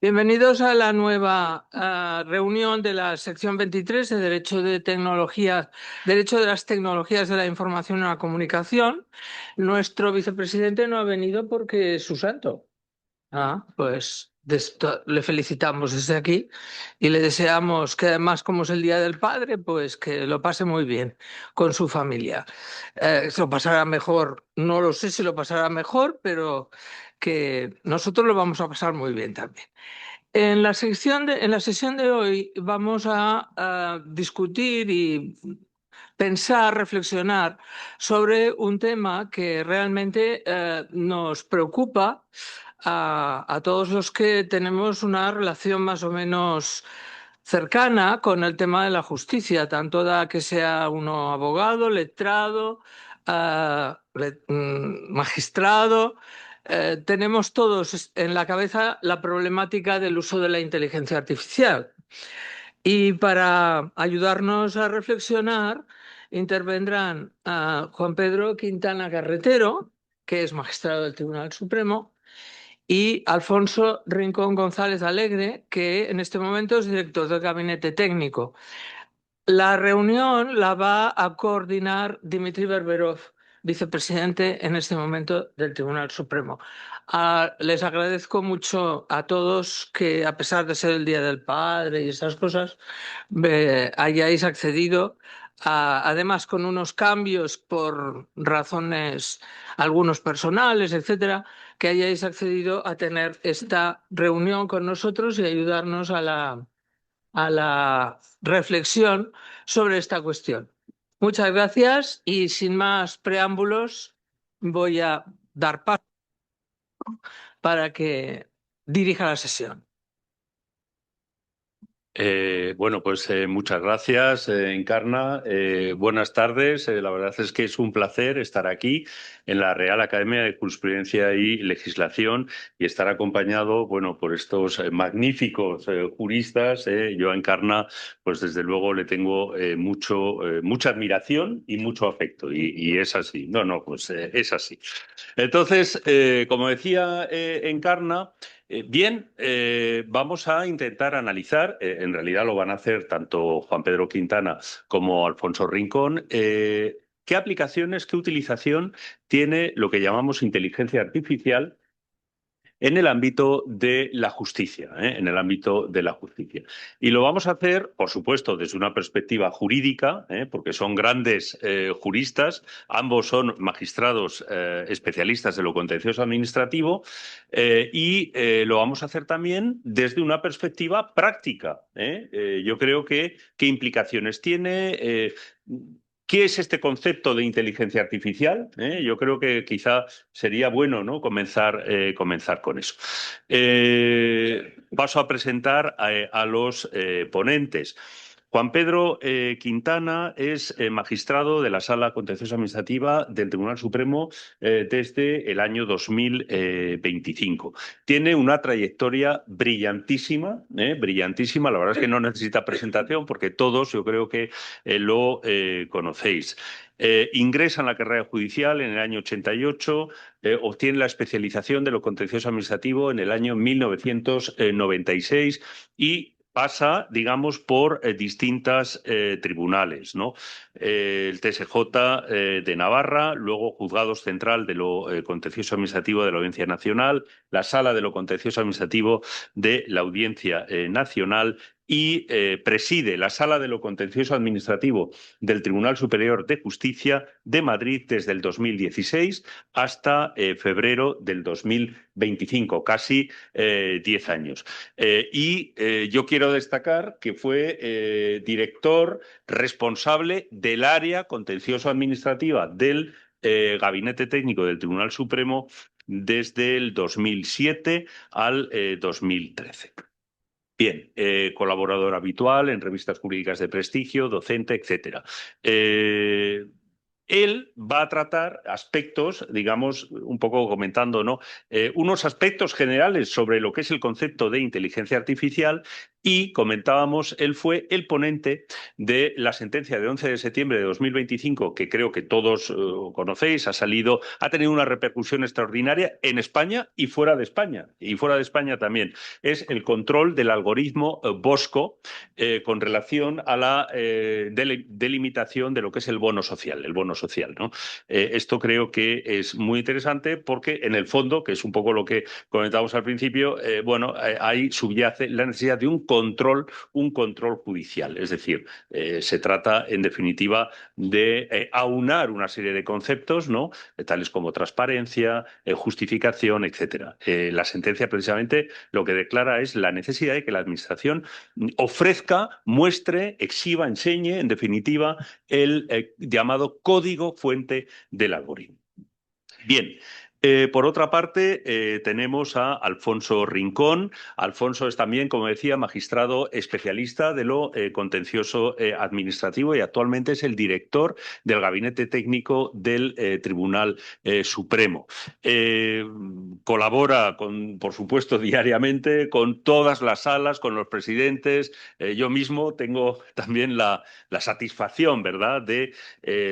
Bienvenidos a la nueva reunión de la sección 23 de Derecho de Derecho de las Tecnologías de la Información y la Comunicación. Nuestro vicepresidente no ha venido porque es su santo. Pues de esto le felicitamos desde aquí y le deseamos que además, como es el Día del Padre, pues que lo pase muy bien con su familia. Se lo pasará mejor, no lo sé si lo pasará mejor, pero que nosotros lo vamos a pasar muy bien también. En la sesión de hoy vamos a discutir y pensar, reflexionar sobre un tema que realmente nos preocupa a todos los que tenemos una relación más o menos cercana con el tema de la justicia, tanto da que sea uno abogado, letrado, magistrado. Tenemos todos en la cabeza la problemática del uso de la inteligencia artificial. Y para ayudarnos a reflexionar, intervendrán Juan Pedro Quintana Carretero, que es magistrado del Tribunal Supremo, y Alfonso Rincón González Alegre, que en este momento es director del Gabinete Técnico. La reunión la va a coordinar Dmitry Berberov, vicepresidente en este momento del Tribunal Supremo. Les agradezco mucho a todos que, a pesar de ser el Día del Padre y esas cosas, hayáis accedido, además con unos cambios por razones, algunos personales, etcétera, que hayáis accedido a tener esta reunión con nosotros y ayudarnos a la reflexión sobre esta cuestión. Muchas gracias y sin más preámbulos voy a dar paso para que dirija la sesión. Muchas gracias, Encarna. Buenas tardes. La verdad es que es un placer estar aquí en la Real Academia de Jurisprudencia y Legislación y estar acompañado, por estos magníficos juristas. Yo a Encarna, pues desde luego le tengo mucha admiración y mucho afecto y es así. Es así. Entonces, como decía Encarna, vamos a intentar analizar, en realidad lo van a hacer tanto Juan Pedro Quintana como Alfonso Rincón, qué aplicaciones, qué utilización tiene lo que llamamos inteligencia artificial en el ámbito de la justicia, en el ámbito de la justicia. Y lo vamos a hacer, por supuesto, desde una perspectiva jurídica, porque son grandes juristas, ambos son magistrados especialistas de lo contencioso administrativo, y lo vamos a hacer también desde una perspectiva práctica. Yo creo que qué implicaciones tiene. ¿Qué es este concepto de inteligencia artificial? Yo creo que quizá sería bueno, ¿no?, comenzar con eso. Paso a presentar a los ponentes. Juan Pedro Quintana es magistrado de la Sala Contenciosa Administrativa del Tribunal Supremo desde el año 2025. Tiene una trayectoria brillantísima, brillantísima. La verdad es que no necesita presentación porque todos, yo creo que lo conocéis. Ingresa en la carrera judicial en el año 88, obtiene la especialización de lo contencioso administrativo en el año 1996 y pasa, digamos, por distintas tribunales, ¿no? El TSJ de Navarra, luego Juzgados Central de lo Contencioso Administrativo de la Audiencia Nacional, la Sala de lo Contencioso Administrativo de la Audiencia Nacional y preside la Sala de lo Contencioso Administrativo del Tribunal Superior de Justicia de Madrid desde el 2016 hasta febrero del 2025, casi 10 años. Yo quiero destacar que fue director responsable del área contencioso-administrativa del Gabinete Técnico del Tribunal Supremo desde el 2007 al 2013. Bien, colaborador habitual en revistas jurídicas de prestigio, docente, etcétera. Él va a tratar aspectos, digamos, un poco comentando, ¿no?, unos aspectos generales sobre lo que es el concepto de inteligencia artificial y comentábamos, él fue el ponente de la sentencia de 11 de septiembre de 2025, que creo que todos conocéis, ha tenido una repercusión extraordinaria en España y fuera de España, y fuera de España también. Es el control del algoritmo Bosco con relación a la delimitación de lo que es el bono social, ¿no? Esto creo que es muy interesante porque, en el fondo, que es un poco lo que comentábamos al principio, ahí subyace la necesidad de un control judicial. Es decir, se trata, en definitiva, de aunar una serie de conceptos, ¿no? Tales como transparencia, justificación, etcétera. La sentencia, precisamente, lo que declara es la necesidad de que la Administración ofrezca, muestre, exhiba, enseñe, en definitiva, el llamado código fuente del algoritmo. Bien. Por otra parte, tenemos a Alfonso Rincón. Alfonso es también, como decía, magistrado especialista de lo contencioso administrativo y actualmente es el director del Gabinete Técnico del Tribunal Supremo. Colabora, por supuesto, diariamente con todas las salas, con los presidentes. Yo mismo tengo también la satisfacción, ¿verdad?, de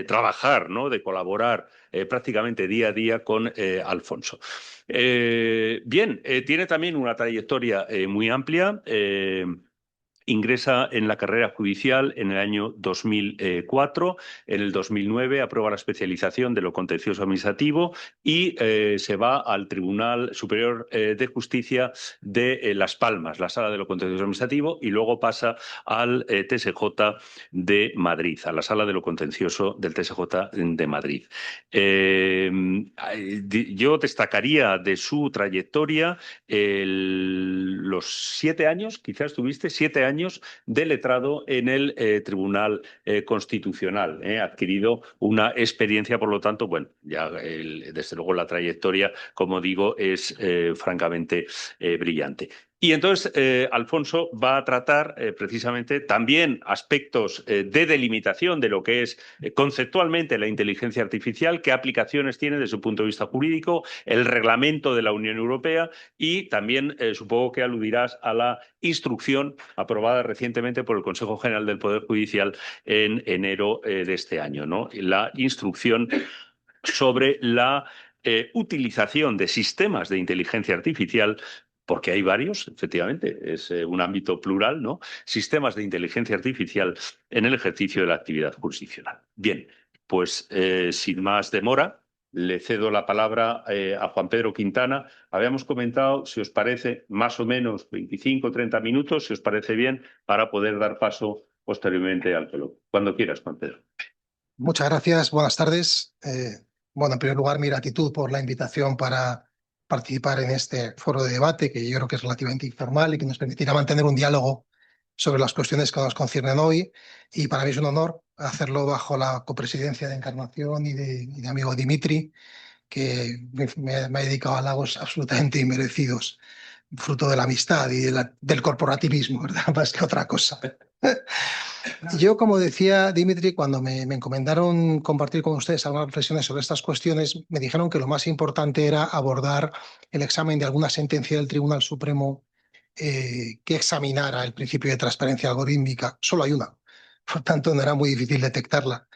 trabajar, ¿no?, de colaborar prácticamente día a día con Alfonso. Tiene también una trayectoria muy amplia. Ingresa en la carrera judicial en el año 2004. En el 2009 aprueba la especialización de lo contencioso administrativo y se va al Tribunal Superior de Justicia de Las Palmas, la Sala de lo Contencioso Administrativo, y luego pasa al TSJ de Madrid, a la Sala de lo Contencioso del TSJ de Madrid. Yo destacaría de su trayectoria los 7 años, quizás tuviste 7 años de letrado en el Tribunal Constitucional. Ha adquirido una experiencia, por lo tanto, bueno, ya desde luego la trayectoria, como digo, es francamente brillante. Y entonces Alfonso va a tratar precisamente también aspectos de delimitación de lo que es conceptualmente la inteligencia artificial, qué aplicaciones tiene desde su punto de vista jurídico, el reglamento de la Unión Europea y también supongo que aludirás a la instrucción aprobada recientemente por el Consejo General del Poder Judicial en enero de este año, ¿no? La instrucción sobre la utilización de sistemas de inteligencia artificial, porque hay varios, efectivamente, es un ámbito plural, ¿no? Sistemas de inteligencia artificial en el ejercicio de la actividad jurisdiccional. Bien, pues sin más demora, le cedo la palabra a Juan Pedro Quintana. Habíamos comentado, si os parece, más o menos 25 o 30 minutos, si os parece bien, para poder dar paso posteriormente al coloquio. Cuando quieras, Juan Pedro. Muchas gracias, buenas tardes. En primer lugar, mi gratitud por la invitación para participar en este foro de debate, que yo creo que es relativamente informal y que nos permitirá mantener un diálogo sobre las cuestiones que nos conciernen hoy. Y para mí es un honor hacerlo bajo la copresidencia de Encarnación y de amigo Dimitri, que me ha dedicado a halagos absolutamente inmerecidos, fruto de la amistad y del corporativismo, ¿verdad? Más que otra cosa. Yo, como decía Dimitri, cuando me encomendaron compartir con ustedes algunas reflexiones sobre estas cuestiones, me dijeron que lo más importante era abordar el examen de alguna sentencia del Tribunal Supremo que examinara el principio de transparencia algorítmica. Solo hay una, por tanto no era muy difícil detectarla.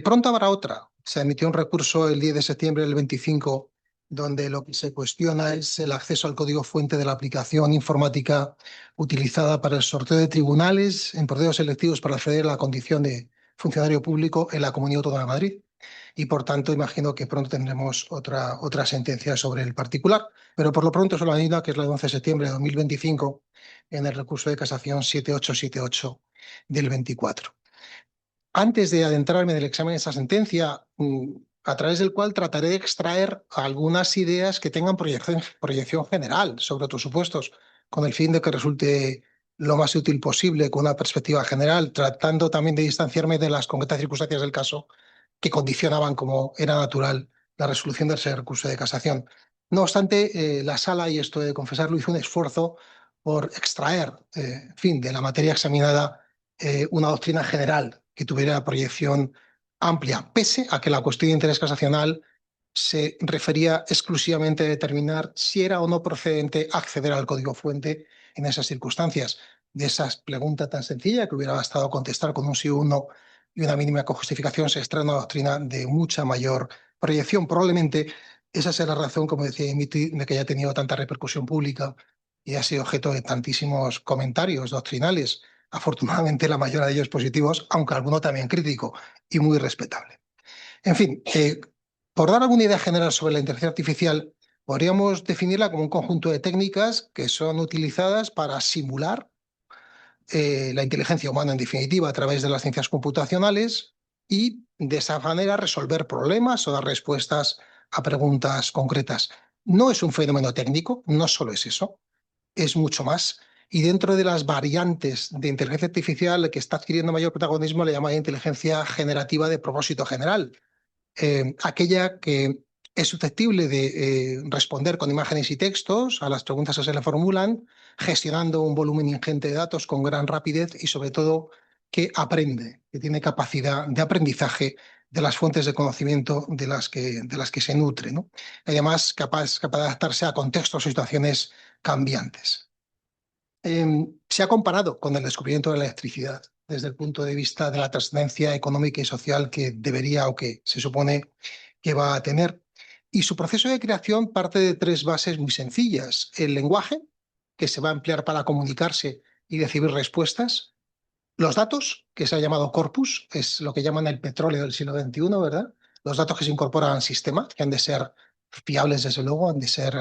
Pronto habrá otra. Se emitió un recurso el 10 de septiembre del 25 donde lo que se cuestiona es el acceso al código fuente de la aplicación informática utilizada para el sorteo de tribunales en procesos selectivos para acceder a la condición de funcionario público en la Comunidad Autónoma de Madrid. Y por tanto, imagino que pronto tendremos otra sentencia sobre el particular. Pero por lo pronto solo hay una, que es la de 11 de septiembre de 2025, en el recurso de casación 7878 del 24. Antes de adentrarme en el examen de esa sentencia, a través del cual trataré de extraer algunas ideas que tengan proyección general sobre otros supuestos, con el fin de que resulte lo más útil posible, con una perspectiva general, tratando también de distanciarme de las concretas circunstancias del caso que condicionaban, como era natural, la resolución de ese recurso de casación. No obstante, la sala, y esto he de confesarlo, hizo un esfuerzo por extraer, de la materia examinada, una doctrina general que tuviera proyección amplia, pese a que la cuestión de interés casacional se refería exclusivamente a determinar si era o no procedente acceder al código fuente en esas circunstancias. de esas preguntas tan sencillas que hubiera bastado contestar con un sí o un no y una mínima justificación, se extrae una doctrina de mucha mayor proyección. Probablemente esa sea la razón, como decía Dimitri, de que haya tenido tanta repercusión pública y ha sido objeto de tantísimos comentarios doctrinales, afortunadamente la mayoría de ellos positivos, aunque alguno también crítico y muy respetable. En fin, por dar alguna idea general sobre la inteligencia artificial, podríamos definirla como un conjunto de técnicas que son utilizadas para simular la inteligencia humana, en definitiva, a través de las ciencias computacionales y de esa manera resolver problemas o dar respuestas a preguntas concretas. No es un fenómeno técnico, no solo es eso, es mucho más. Y dentro de las variantes de inteligencia artificial que está adquiriendo mayor protagonismo le llama inteligencia generativa de propósito general, aquella que es susceptible de responder con imágenes y textos a las preguntas que se le formulan, gestionando un volumen ingente de datos con gran rapidez y sobre todo que aprende, que tiene capacidad de aprendizaje de las fuentes de conocimiento de las que se nutre, ¿no? Además, capaz de adaptarse a contextos o situaciones cambiantes. Se ha comparado con el descubrimiento de la electricidad desde el punto de vista de la trascendencia económica y social que debería o que se supone que va a tener. Y su proceso de creación parte de tres bases muy sencillas. El lenguaje, que se va a emplear para comunicarse y recibir respuestas. Los datos, que se ha llamado corpus, es lo que llaman el petróleo del siglo XXI, ¿verdad? Los datos que se incorporan al sistema, que han de ser fiables, desde luego, han de ser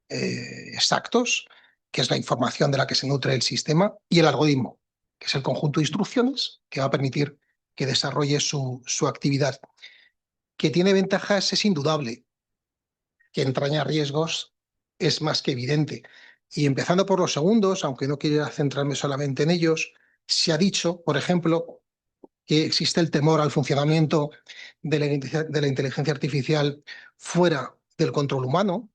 exactos, que es la información de la que se nutre el sistema, y el algoritmo, que es el conjunto de instrucciones que va a permitir que desarrolle su actividad. Que tiene ventajas es indudable, que entraña riesgos es más que evidente. Y empezando por los segundos, aunque no quiera centrarme solamente en ellos, se ha dicho, por ejemplo, que existe el temor al funcionamiento de la inteligencia artificial fuera del control humano.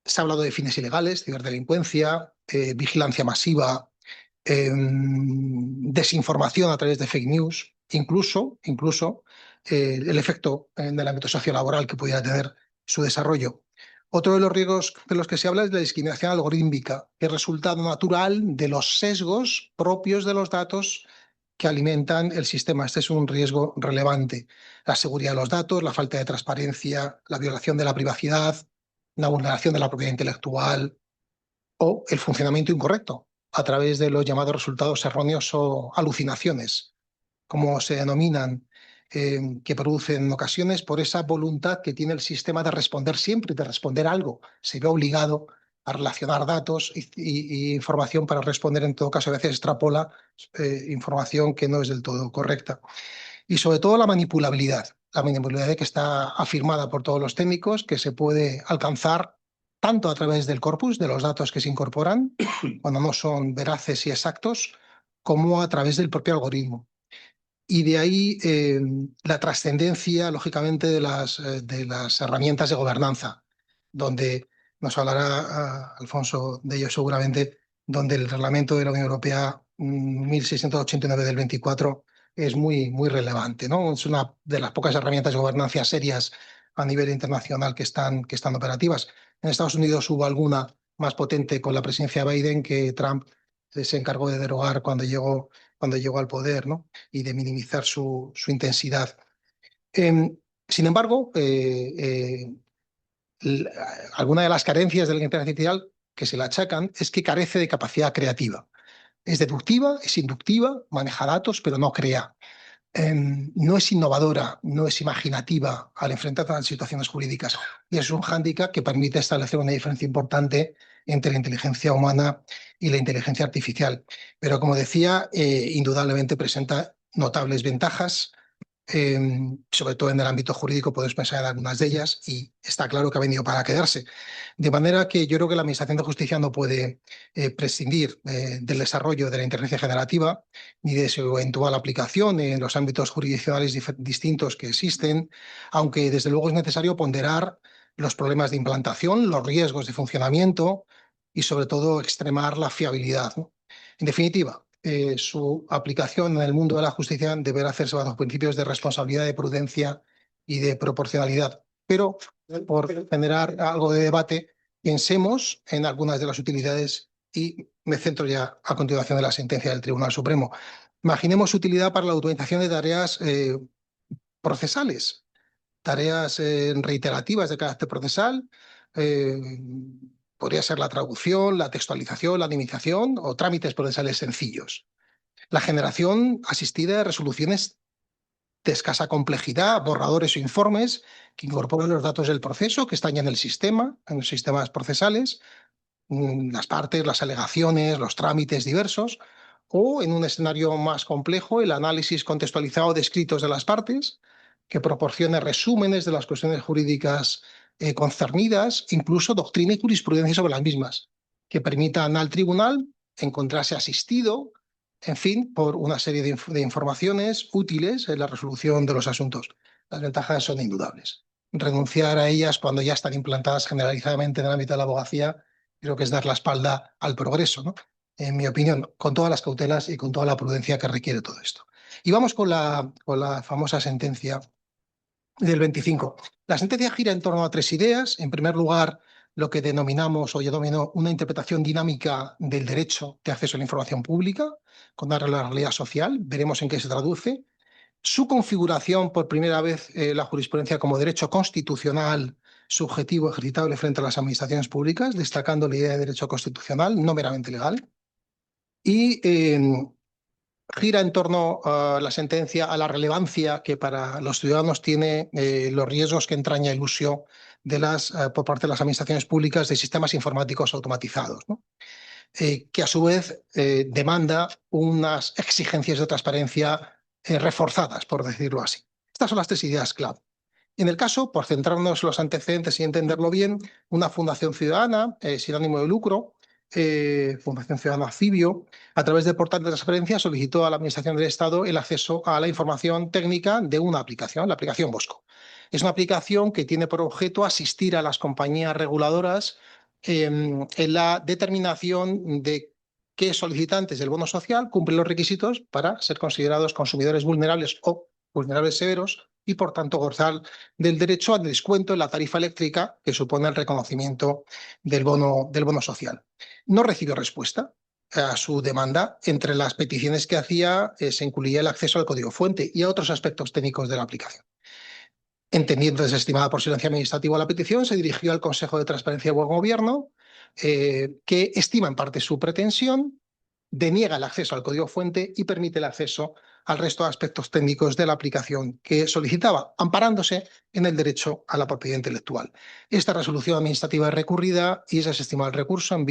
Se ha hablado de fines ilegales, ciberdelincuencia, vigilancia masiva, desinformación a través de fake news, incluso el efecto en el ámbito sociolaboral que pudiera tener su desarrollo. Otro de los riesgos de los que se habla es la discriminación algorítmica, que es resultado natural de los sesgos propios de los datos que alimentan el sistema. Este es un riesgo relevante. La seguridad de los datos, la falta de transparencia, la violación de la privacidad, la vulneración de la propiedad intelectual o el funcionamiento incorrecto a través de los llamados resultados erróneos o alucinaciones, como se denominan, que producen en ocasiones por esa voluntad que tiene el sistema de responder siempre, de responder algo. Se ve obligado a relacionar datos y información para responder. En todo caso, a veces extrapola información que no es del todo correcta. Y sobre todo la manipulabilidad que está afirmada por todos los técnicos, que se puede alcanzar tanto a través del corpus, de los datos que se incorporan, cuando no son veraces y exactos, como a través del propio algoritmo. Y de ahí la trascendencia, lógicamente, de las herramientas de gobernanza, donde nos hablará Alfonso de ello seguramente, donde el reglamento de la Unión Europea 1689 del 24 es muy, muy relevante, ¿no? Es una de las pocas herramientas de gobernanza serias a nivel internacional que están operativas. En Estados Unidos hubo alguna más potente con la presidencia de Biden que Trump se encargó de derogar cuando llegó al poder, ¿no? Y de minimizar su intensidad. Sin embargo, alguna de las carencias de la inteligencia artificial que se le achacan es que carece de capacidad creativa. Es deductiva, es inductiva, maneja datos, pero no crea. No es innovadora, no es imaginativa al enfrentarse a situaciones jurídicas. Y es un hándicap que permite establecer una diferencia importante entre la inteligencia humana y la inteligencia artificial. Pero, como decía, indudablemente presenta notables ventajas. Sobre todo en el ámbito jurídico podemos pensar en algunas de ellas y está claro que ha venido para quedarse. De manera que yo creo que la Administración de Justicia no puede prescindir del desarrollo de la inteligencia generativa ni de su eventual aplicación en los ámbitos jurisdiccionales distintos que existen, aunque desde luego es necesario ponderar los problemas de implantación, los riesgos de funcionamiento y sobre todo extremar la fiabilidad, ¿no? En definitiva, su aplicación en el mundo de la justicia deberá hacerse bajo principios de responsabilidad, de prudencia y de proporcionalidad. Pero por generar algo de debate, pensemos en algunas de las utilidades y Me centro ya a continuación de la sentencia del Tribunal Supremo. Imaginemos su utilidad para la automatización de tareas procesales, tareas reiterativas de carácter procesal. Podría ser la traducción, la textualización, la anonimización o trámites procesales sencillos. La generación asistida de resoluciones de escasa complejidad, borradores o informes que incorporan los datos del proceso que están ya en el sistema, en los sistemas procesales, las partes, las alegaciones, los trámites diversos, o en un escenario más complejo, el análisis contextualizado de escritos de las partes, que proporcione resúmenes de las cuestiones jurídicas concernidas, incluso doctrina y jurisprudencia sobre las mismas, que permitan al tribunal encontrarse asistido, en fin, por una serie de informaciones útiles en la resolución de los asuntos. Las ventajas son indudables. Renunciar a ellas cuando ya están implantadas generalizadamente en el ámbito de la abogacía creo que es dar la espalda al progreso, ¿no? En mi opinión, con todas las cautelas y con toda la prudencia que requiere todo esto. Y vamos con la famosa sentencia del 25. La sentencia gira en torno a tres ideas. En primer lugar, lo que denominamos o yo domino una interpretación dinámica del derecho de acceso a la información pública, con la realidad social. Veremos en qué se traduce. Su configuración, por primera vez, la jurisprudencia como derecho constitucional subjetivo ejercitable frente a las administraciones públicas, destacando la idea de derecho constitucional, no meramente legal. Y gira en torno a la sentencia a la relevancia que para los ciudadanos tiene los riesgos que entraña el uso de por parte de las administraciones públicas de sistemas informáticos automatizados, ¿no? Que a su vez demanda unas exigencias de transparencia reforzadas, por decirlo así. Estas son las tres ideas clave. En el caso, por centrarnos en los antecedentes y entenderlo bien, una fundación ciudadana sin ánimo de lucro, Fundación Ciudadana Cibio, a través de portal de transparencia solicitó a la Administración del Estado el acceso a la información técnica de una aplicación, la aplicación Bosco. Es una aplicación que tiene por objeto asistir a las compañías reguladoras en la determinación de qué solicitantes del bono social cumplen los requisitos para ser considerados consumidores vulnerables o vulnerables severos y, por tanto, gozar del derecho al descuento en la tarifa eléctrica que supone el reconocimiento del bono social. No recibió respuesta a su demanda. Entre las peticiones que hacía se incluía el acceso al código fuente y a otros aspectos técnicos de la aplicación. Entendiendo desestimada por silencio administrativo la petición, se dirigió al Consejo de Transparencia y Buen Gobierno, que estima en parte su pretensión, deniega el acceso al código fuente y permite el acceso al resto de aspectos técnicos de la aplicación que solicitaba, amparándose en el derecho a la propiedad intelectual. Esta resolución administrativa es recurrida y es desestimado el recurso en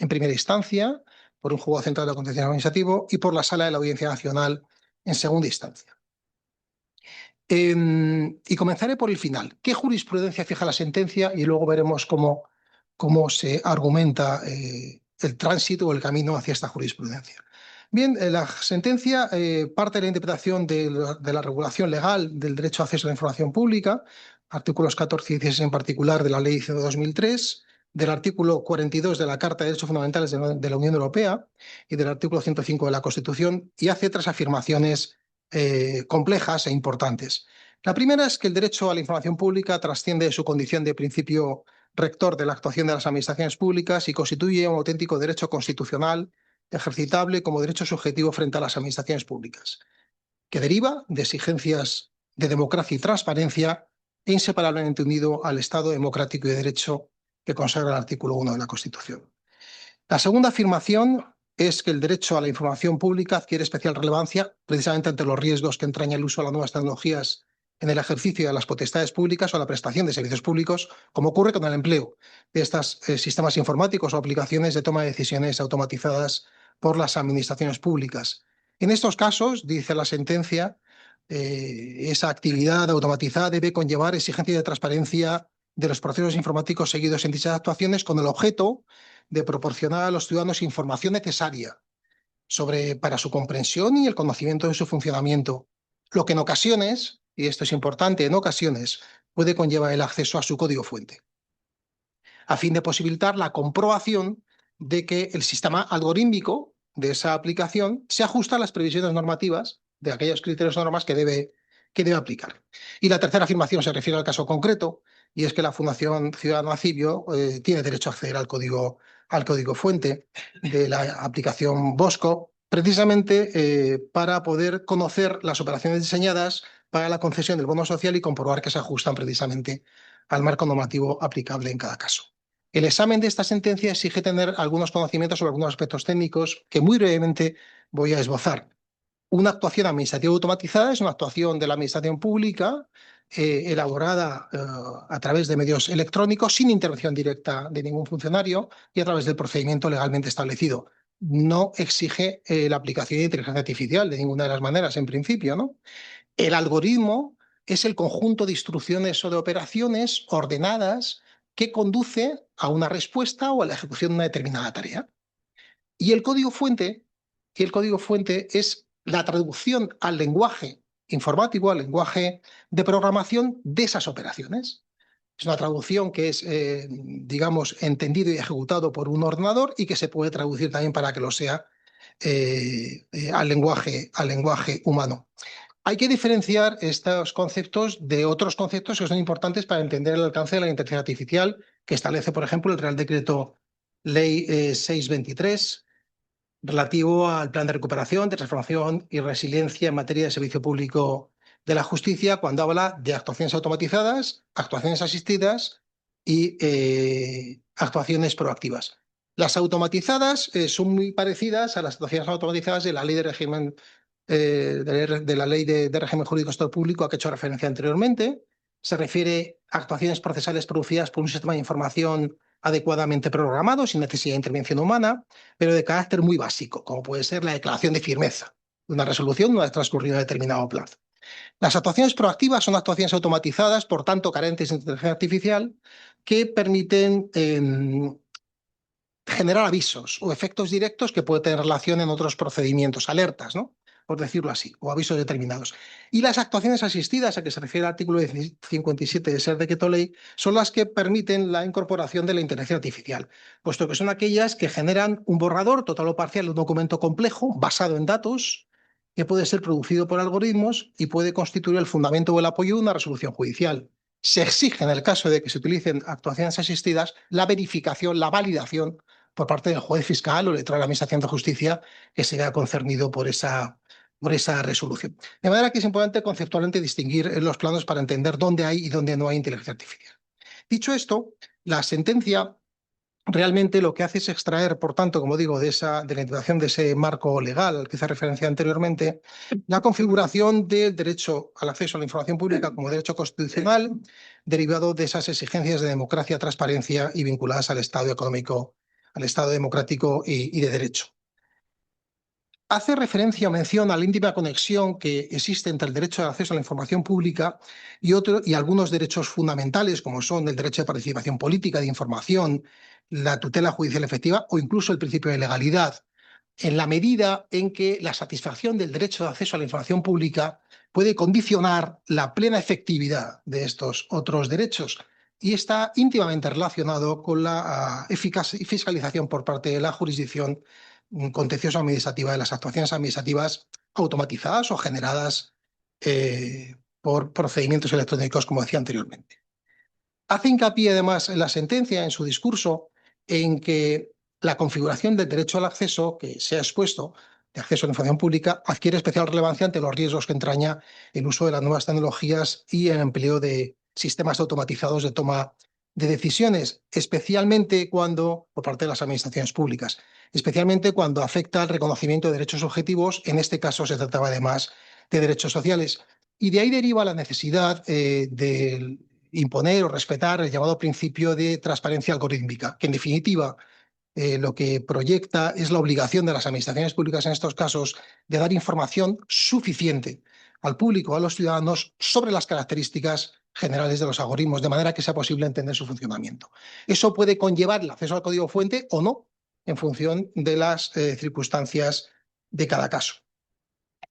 primera instancia por un juzgado central de contencioso administrativo y por la Sala de la Audiencia Nacional en segunda instancia. Y comenzaré por el final. ¿Qué jurisprudencia fija la sentencia? Y luego veremos cómo se argumenta el tránsito o el camino hacia esta jurisprudencia. Bien, la sentencia parte de la interpretación de la regulación legal del derecho a acceso a la información pública, artículos 14 y 16 en particular de la Ley de 2003, del artículo 42 de la Carta de Derechos Fundamentales de la Unión Europea y del artículo 105 de la Constitución, y hace otras afirmaciones complejas e importantes. La primera es que el derecho a la información pública trasciende su condición de principio rector de la actuación de las administraciones públicas y constituye un auténtico derecho constitucional ejercitable como derecho subjetivo frente a las administraciones públicas, que deriva de exigencias de democracia y transparencia e inseparablemente unido al Estado democrático y de derecho que consagra el artículo 1 de la Constitución. La segunda afirmación es que el derecho a la información pública adquiere especial relevancia precisamente ante los riesgos que entraña el uso de las nuevas tecnologías en el ejercicio de las potestades públicas o la prestación de servicios públicos, como ocurre con el empleo de estos sistemas informáticos o aplicaciones de toma de decisiones automatizadas por las administraciones públicas. En estos casos, dice la sentencia, esa actividad automatizada debe conllevar exigencias de transparencia de los procesos informáticos seguidos en dichas actuaciones con el objeto de proporcionar a los ciudadanos información necesaria para su comprensión y el conocimiento de su funcionamiento, lo que en ocasiones, y esto es importante, en ocasiones puede conllevar el acceso a su código fuente, a fin de posibilitar la comprobación de que el sistema algorítmico de esa aplicación se ajusta a las previsiones normativas de aquellos criterios o normas que debe aplicar. Y la tercera afirmación se refiere al caso concreto, y es que la Fundación Ciudadana Cibio tiene derecho a acceder al código al código fuente de la aplicación Bosco, precisamente para poder conocer las operaciones diseñadas para la concesión del bono social y comprobar que se ajustan precisamente al marco normativo aplicable en cada caso. El examen de esta sentencia exige tener algunos conocimientos sobre algunos aspectos técnicos que muy brevemente voy a esbozar. Una actuación administrativa automatizada es una actuación de la administración pública elaborada a través de medios electrónicos sin intervención directa de ningún funcionario y a través del procedimiento legalmente establecido. No exige la aplicación de inteligencia artificial de ninguna de las maneras, en principio, ¿no? El algoritmo es el conjunto de instrucciones o de operaciones ordenadas que conduce a una respuesta o a la ejecución de una determinada tarea. Y el código fuente es la traducción al lenguaje informático, al lenguaje de programación de esas operaciones. Es una traducción que es, digamos, entendido y ejecutado por un ordenador y que se puede traducir también para que lo sea al lenguaje humano. Hay que diferenciar estos conceptos de otros conceptos que son importantes para entender el alcance de la inteligencia artificial que establece, por ejemplo, el Real Decreto Ley 623, relativo al Plan de Recuperación, de Transformación y Resiliencia en materia de servicio público de la justicia, cuando habla de actuaciones automatizadas, actuaciones asistidas y actuaciones proactivas. Las automatizadas son muy parecidas a las actuaciones automatizadas de la Ley de Régimen de la Ley de Régimen Jurídico del Sector Público a que he hecho referencia anteriormente. Se refiere a actuaciones procesales producidas por un sistema de información adecuadamente programado, sin necesidad de intervención humana, pero de carácter muy básico, como puede ser la declaración de firmeza de una resolución una vez transcurrido determinado plazo. Las actuaciones proactivas son actuaciones automatizadas, por tanto carentes de inteligencia artificial, que permiten generar avisos o efectos directos que pueden tener relación en otros procedimientos, alertas, ¿no?, por decirlo así, o avisos determinados. Y las actuaciones asistidas, a que se refiere el artículo 57 de ese decreto ley, son las que permiten la incorporación de la inteligencia artificial, puesto que son aquellas que generan un borrador total o parcial de un documento complejo basado en datos que puede ser producido por algoritmos y puede constituir el fundamento o el apoyo de una resolución judicial. Se exige, en el caso de que se utilicen actuaciones asistidas, la verificación, la validación por parte del juez fiscal o letrado de la Administración de Justicia que se vea concernido por esa resolución. De manera que es importante conceptualmente distinguir los planos para entender dónde hay y dónde no hay inteligencia artificial. Dicho esto, la sentencia realmente lo que hace es extraer, por tanto, como digo, de la interpretación de ese marco legal al que hice referencia anteriormente, la configuración del derecho al acceso a la información pública como derecho constitucional, derivado de esas exigencias de democracia, transparencia y vinculadas al Estado económico, al Estado democrático y de derecho. Hace referencia o menciona la íntima conexión que existe entre el derecho al acceso a la información pública y algunos derechos fundamentales, como son el derecho de participación política, de información, la tutela judicial efectiva o incluso el principio de legalidad, en la medida en que la satisfacción del derecho de acceso a la información pública puede condicionar la plena efectividad de estos otros derechos y está íntimamente relacionado con la eficaz fiscalización por parte de la jurisdicción contencioso administrativa de las actuaciones administrativas automatizadas o generadas por procedimientos electrónicos, como decía anteriormente. Hace hincapié, además, en la sentencia, en su discurso, en que la configuración del derecho al acceso que se ha expuesto, de acceso a la información pública, adquiere especial relevancia ante los riesgos que entraña el uso de las nuevas tecnologías y el empleo de sistemas automatizados de toma de decisiones, especialmente cuando, por parte de las administraciones públicas, especialmente cuando afecta al reconocimiento de derechos objetivos. En este caso se trataba además de derechos sociales. Y de ahí deriva la necesidad de imponer o respetar el llamado principio de transparencia algorítmica, que en definitiva lo que proyecta es la obligación de las administraciones públicas en estos casos de dar información suficiente al público, a los ciudadanos, sobre las características generales de los algoritmos, de manera que sea posible entender su funcionamiento. Eso puede conllevar el acceso al código fuente o no, en función de las circunstancias de cada caso.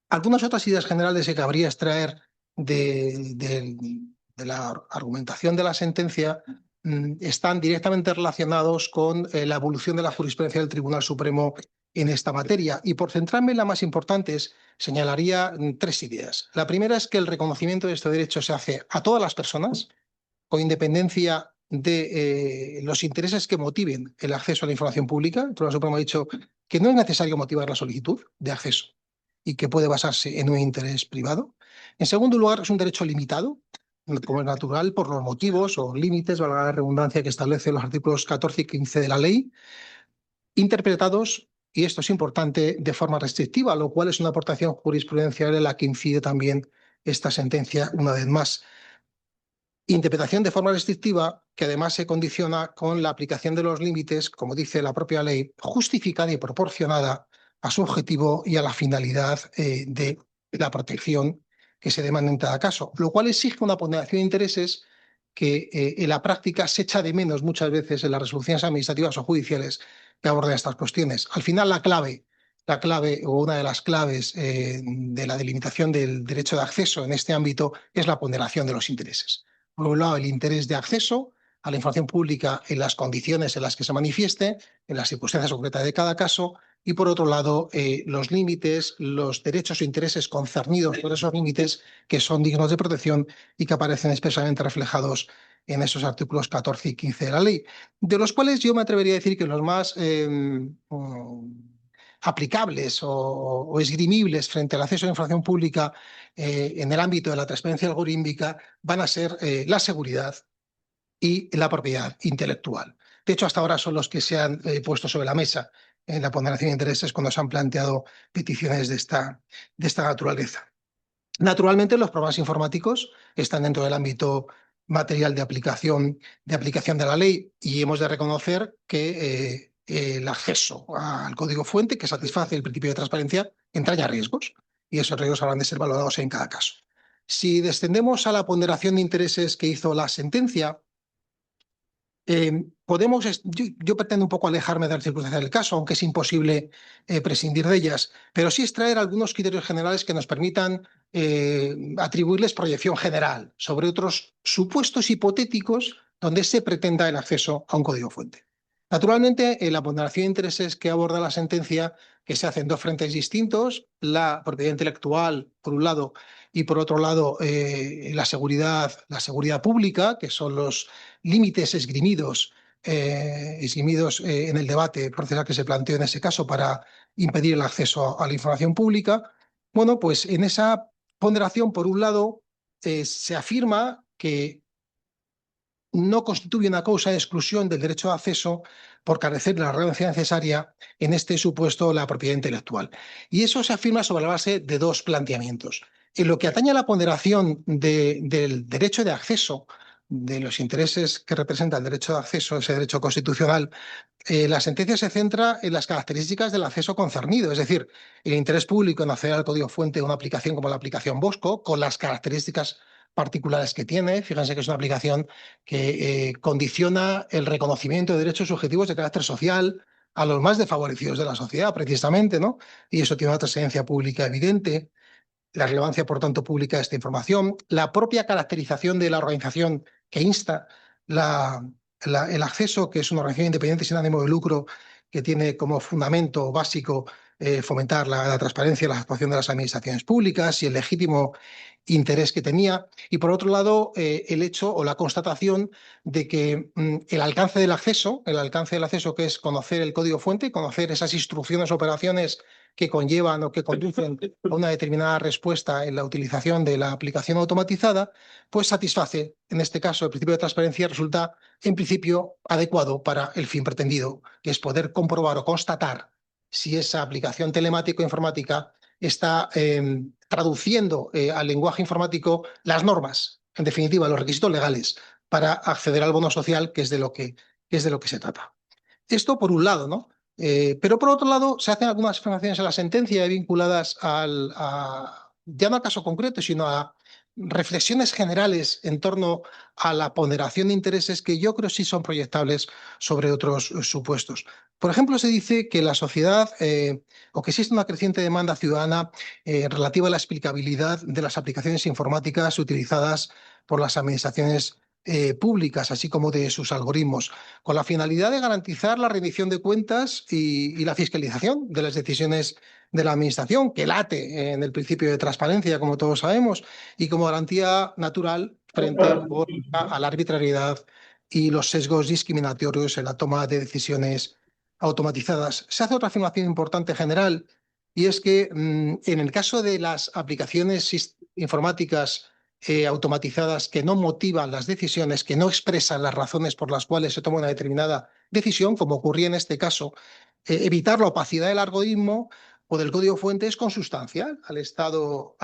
Algunas otras ideas generales que cabría extraer de la argumentación de la sentencia están directamente relacionados con la evolución de la jurisprudencia del Tribunal Supremo en esta materia. Y por centrarme en las más importantes, señalaría tres ideas. La primera es que el reconocimiento de este derecho se hace a todas las personas, con independencia de los intereses que motiven el acceso a la información pública. El Tribunal Supremo ha dicho que no es necesario motivar la solicitud de acceso y que puede basarse en un interés privado. En segundo lugar, es un derecho limitado, como es natural, por los motivos o límites, valga la redundancia, que establecen los artículos 14 y 15 de la ley, interpretados, y esto es importante, de forma restrictiva, lo cual es una aportación jurisprudencial en la que incide también esta sentencia una vez más. Interpretación de forma restrictiva que además se condiciona con la aplicación de los límites, como dice la propia ley, justificada y proporcionada a su objetivo y a la finalidad de la protección que se demanda en cada caso, lo cual exige una ponderación de intereses que en la práctica se echa de menos muchas veces en las resoluciones administrativas o judiciales que abordan estas cuestiones. Al final, la clave o una de las claves de la delimitación del derecho de acceso en este ámbito es la ponderación de los intereses. Por un lado, el interés de acceso a la información pública en las condiciones en las que se manifieste, en las circunstancias concretas de cada caso, y por otro lado, los límites, los derechos o intereses concernidos por esos límites que son dignos de protección y que aparecen expresamente reflejados en esos artículos 14 y 15 de la ley, de los cuales yo me atrevería a decir que los más aplicables o esgrimibles frente al acceso a la información pública en el ámbito de la transparencia algorítmica van a ser la seguridad y la propiedad intelectual. De hecho, hasta ahora son los que se han puesto sobre la mesa en la ponderación de intereses cuando se han planteado peticiones de esta naturaleza. Naturalmente, los programas informáticos están dentro del ámbito material de aplicación de la ley y hemos de reconocer que el acceso al código fuente, que satisface el principio de transparencia, entraña riesgos y esos riesgos habrán de ser valorados en cada caso. Si descendemos a la ponderación de intereses que hizo la sentencia, yo pretendo un poco alejarme de las circunstancias del caso, aunque es imposible prescindir de ellas, pero sí extraer algunos criterios generales que nos permitan atribuirles proyección general sobre otros supuestos hipotéticos donde se pretenda el acceso a un código fuente. Naturalmente, en la ponderación de intereses que aborda la sentencia, que se hace en dos frentes distintos, la propiedad intelectual, por un lado, y por otro lado, la seguridad pública, que son los límites esgrimidos en el debate procesal que se planteó en ese caso para impedir el acceso a la información pública. Bueno, pues en esa ponderación, por un lado, se afirma que no constituye una causa de exclusión del derecho de acceso por carecer de la relevancia necesaria, en este supuesto, la propiedad intelectual. Y eso se afirma sobre la base de dos planteamientos. En lo que atañe a la ponderación del derecho de acceso, de los intereses que representa el derecho de acceso, ese derecho constitucional, la sentencia se centra en las características del acceso concernido, es decir, el interés público en acceder al código fuente de una aplicación como la aplicación Bosco, con las características particulares que tiene. Fíjense que es una aplicación que condiciona el reconocimiento de derechos subjetivos de carácter social a los más desfavorecidos de la sociedad, precisamente, ¿no? Y eso tiene una trascendencia pública evidente, la relevancia, por tanto, pública de esta información, la propia caracterización de la organización que insta el acceso, que es una organización independiente sin ánimo de lucro, que tiene como fundamento básico fomentar la transparencia y la actuación de las administraciones públicas y el legítimo interés que tenía. Y por otro lado, el hecho o la constatación de que el alcance del acceso que es conocer el código fuente, conocer esas instrucciones o operaciones que conllevan o que conducen a una determinada respuesta en la utilización de la aplicación automatizada, pues satisface, en este caso, el principio de transparencia resulta, en principio, adecuado para el fin pretendido, que es poder comprobar o constatar si esa aplicación telemático-informática está traduciendo al lenguaje informático las normas, en definitiva, los requisitos legales para acceder al bono social, que es de lo que se trata. Esto por un lado, ¿no? Pero por otro lado, se hacen algunas afirmaciones en la sentencia vinculadas ya no al caso concreto, sino a reflexiones generales en torno a la ponderación de intereses que yo creo sí son proyectables sobre otros supuestos. Por ejemplo, se dice que la sociedad o que existe una creciente demanda ciudadana relativa a la explicabilidad de las aplicaciones informáticas utilizadas por las administraciones públicas, así como de sus algoritmos, con la finalidad de garantizar la rendición de cuentas y la fiscalización de las decisiones de la Administración, que late en el principio de transparencia, como todos sabemos, y como garantía natural frente a la arbitrariedad y los sesgos discriminatorios en la toma de decisiones automatizadas. Se hace otra afirmación importante general, y es que en el caso de las aplicaciones informáticas automatizadas que no motivan las decisiones, que no expresan las razones por las cuales se toma una determinada decisión, como ocurría en este caso, evitar la opacidad del algoritmo o del código fuente es consustancial al Estado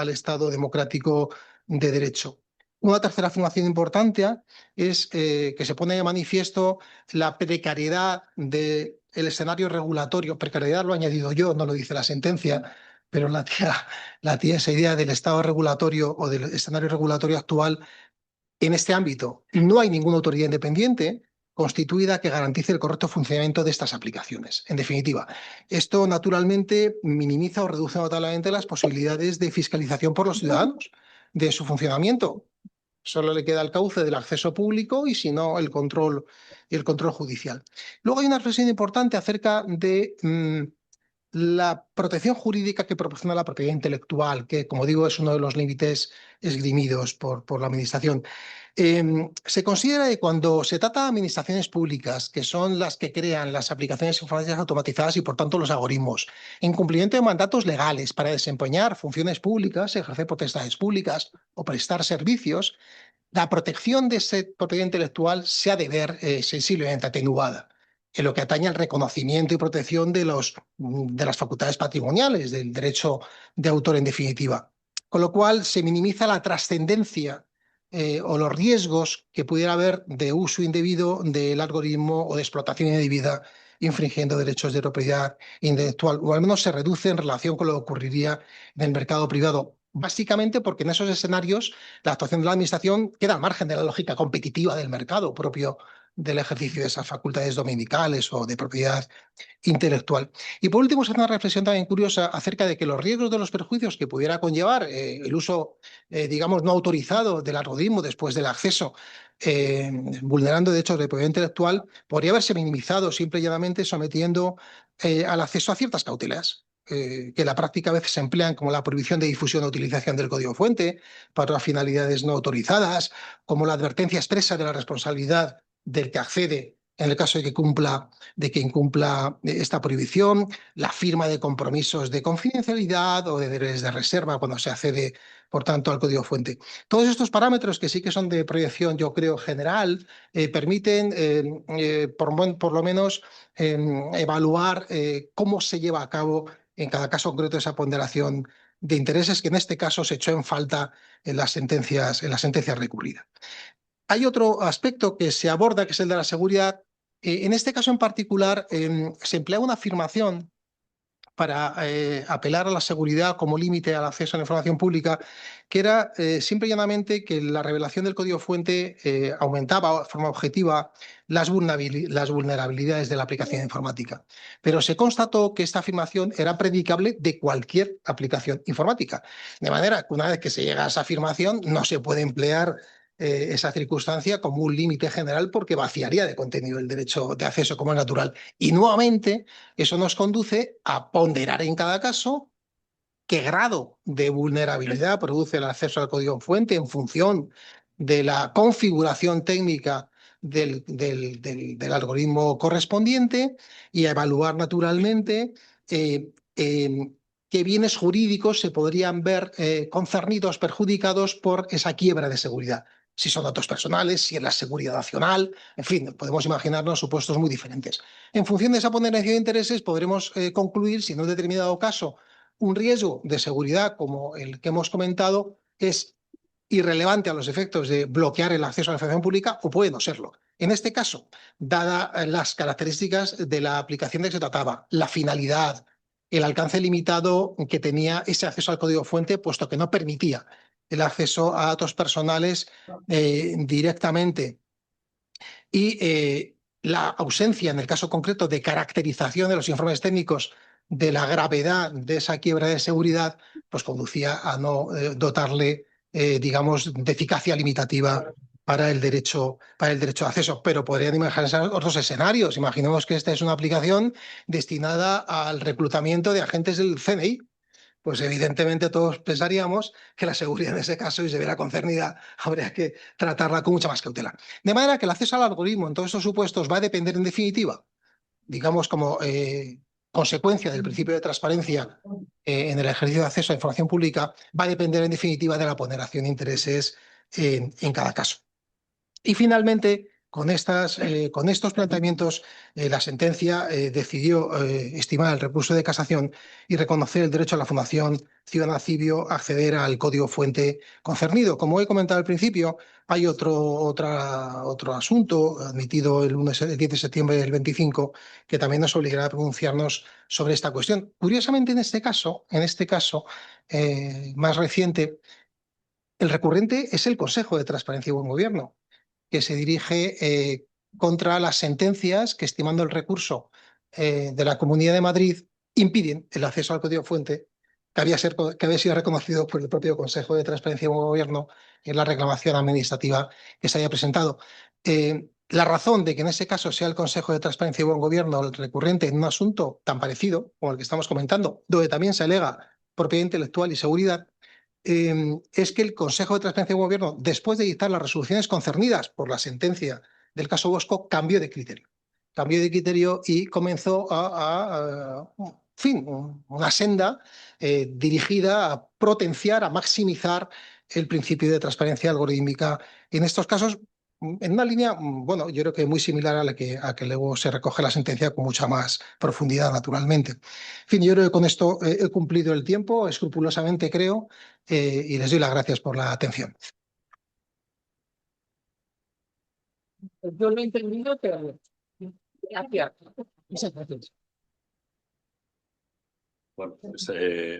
democrático de derecho. Una tercera afirmación importante es que se pone de manifiesto la precariedad del escenario regulatorio. Precariedad lo he añadido yo, no lo dice la sentencia, pero la tía esa idea del estado regulatorio o del escenario regulatorio actual en este ámbito. No hay ninguna autoridad independiente constituida que garantice el correcto funcionamiento de estas aplicaciones. En definitiva, esto naturalmente minimiza o reduce notablemente las posibilidades de fiscalización por los ciudadanos de su funcionamiento. Solo le queda el cauce del acceso público y, si no, el control judicial. Luego hay una reflexión importante acerca de la protección jurídica que proporciona la propiedad intelectual, que, como digo, es uno de los límites esgrimidos por la Administración. Se considera que cuando se trata de administraciones públicas, que son las que crean las aplicaciones informáticas automatizadas y, por tanto, los algoritmos, en cumplimiento de mandatos legales para desempeñar funciones públicas, ejercer potestades públicas o prestar servicios, la protección de esa propiedad intelectual se ha de ver sensiblemente atenuada en lo que atañe al reconocimiento y protección de las facultades patrimoniales, del derecho de autor en definitiva. Con lo cual se minimiza la trascendencia o los riesgos que pudiera haber de uso indebido del algoritmo o de explotación indebida infringiendo derechos de propiedad intelectual, o al menos se reduce en relación con lo que ocurriría en el mercado privado. Básicamente porque en esos escenarios la actuación de la Administración queda al margen de la lógica competitiva del mercado propio del ejercicio de esas facultades dominicales o de propiedad intelectual. Y por último, se hace una reflexión también curiosa acerca de que los riesgos de los perjuicios que pudiera conllevar el uso, digamos, no autorizado del algoritmo después del acceso, vulnerando derechos de propiedad intelectual, podría haberse minimizado simple y llanamente sometiendo al acceso a ciertas cautelas que en la práctica a veces se emplean, como la prohibición de difusión o utilización del código fuente para otras finalidades no autorizadas, como la advertencia expresa de la responsabilidad del que accede en el caso de que incumpla esta prohibición, la firma de compromisos de confidencialidad o de deberes de reserva cuando se accede, por tanto, al código fuente. Todos estos parámetros, que sí que son de proyección, yo creo, general, permiten, por lo menos, evaluar cómo se lleva a cabo en cada caso concreto esa ponderación de intereses que en este caso se echó en falta en las sentencias recurridas. Hay otro aspecto que se aborda, que es el de la seguridad. En este caso en particular se emplea una afirmación para apelar a la seguridad como límite al acceso a la información pública, que era simple y llanamente que la revelación del código fuente aumentaba de forma objetiva las vulnerabilidades de la aplicación informática. Pero se constató que esta afirmación era predicable de cualquier aplicación informática. De manera que una vez que se llega a esa afirmación, no se puede emplear esa circunstancia como un límite general porque vaciaría de contenido el derecho de acceso como es natural. Y nuevamente eso nos conduce a ponderar en cada caso qué grado de vulnerabilidad produce el acceso al código fuente en función de la configuración técnica del algoritmo correspondiente y a evaluar naturalmente qué bienes jurídicos se podrían ver concernidos, perjudicados por esa quiebra de seguridad. Si son datos personales, si es la seguridad nacional, en fin, podemos imaginarnos supuestos muy diferentes. En función de esa ponderación de intereses podremos concluir si en un determinado caso un riesgo de seguridad como el que hemos comentado es irrelevante a los efectos de bloquear el acceso a la información pública o puede no serlo. En este caso, dadas las características de la aplicación de que se trataba, la finalidad, el alcance limitado que tenía ese acceso al código fuente, puesto que no permitía el acceso a datos personales directamente, y la ausencia, en el caso concreto, de caracterización de los informes técnicos de la gravedad de esa quiebra de seguridad, pues conducía a no dotarle, digamos, de eficacia limitativa para el derecho de acceso. Pero podrían imaginarse otros escenarios. Imaginemos que esta es una aplicación destinada al reclutamiento de agentes del CNI. pues evidentemente todos pensaríamos que la seguridad en ese caso, si se viera concernida, habría que tratarla con mucha más cautela. De manera que el acceso al algoritmo en todos estos supuestos va a depender, en definitiva, digamos, como consecuencia del principio de transparencia en el ejercicio de acceso a información pública, va a depender, en definitiva, de la ponderación de intereses en cada caso. Y finalmente, con estos planteamientos, la sentencia decidió estimar el recurso de casación y reconocer el derecho a la Fundación Ciudadana Civio a acceder al código fuente concernido. Como he comentado al principio, hay otro asunto admitido el 10 de septiembre del 25 que también nos obligará a pronunciarnos sobre esta cuestión. Curiosamente, en este caso más reciente, el recurrente es el Consejo de Transparencia y Buen Gobierno, que se dirige contra las sentencias que, estimando el recurso de la Comunidad de Madrid, impiden el acceso al código fuente que había sido reconocido por el propio Consejo de Transparencia y Buen Gobierno en la reclamación administrativa que se había presentado. La razón de que en ese caso sea el Consejo de Transparencia y Buen Gobierno el recurrente en un asunto tan parecido como el que estamos comentando, donde también se alega propiedad intelectual y seguridad, es que el Consejo de Transparencia y Gobierno, después de dictar las resoluciones concernidas por la sentencia del caso Bosco, cambió de criterio. Cambió de criterio y comenzó en fin, una senda dirigida a potenciar, a maximizar el principio de transparencia algorítmica en estos casos, en una línea, bueno, yo creo que muy similar a que luego se recoge la sentencia con mucha más profundidad, naturalmente. En fin, yo creo que con esto he cumplido el tiempo, escrupulosamente creo, y les doy las gracias por la atención. Yo lo he entendido, pero gracias. Muchas gracias. Bueno, pues,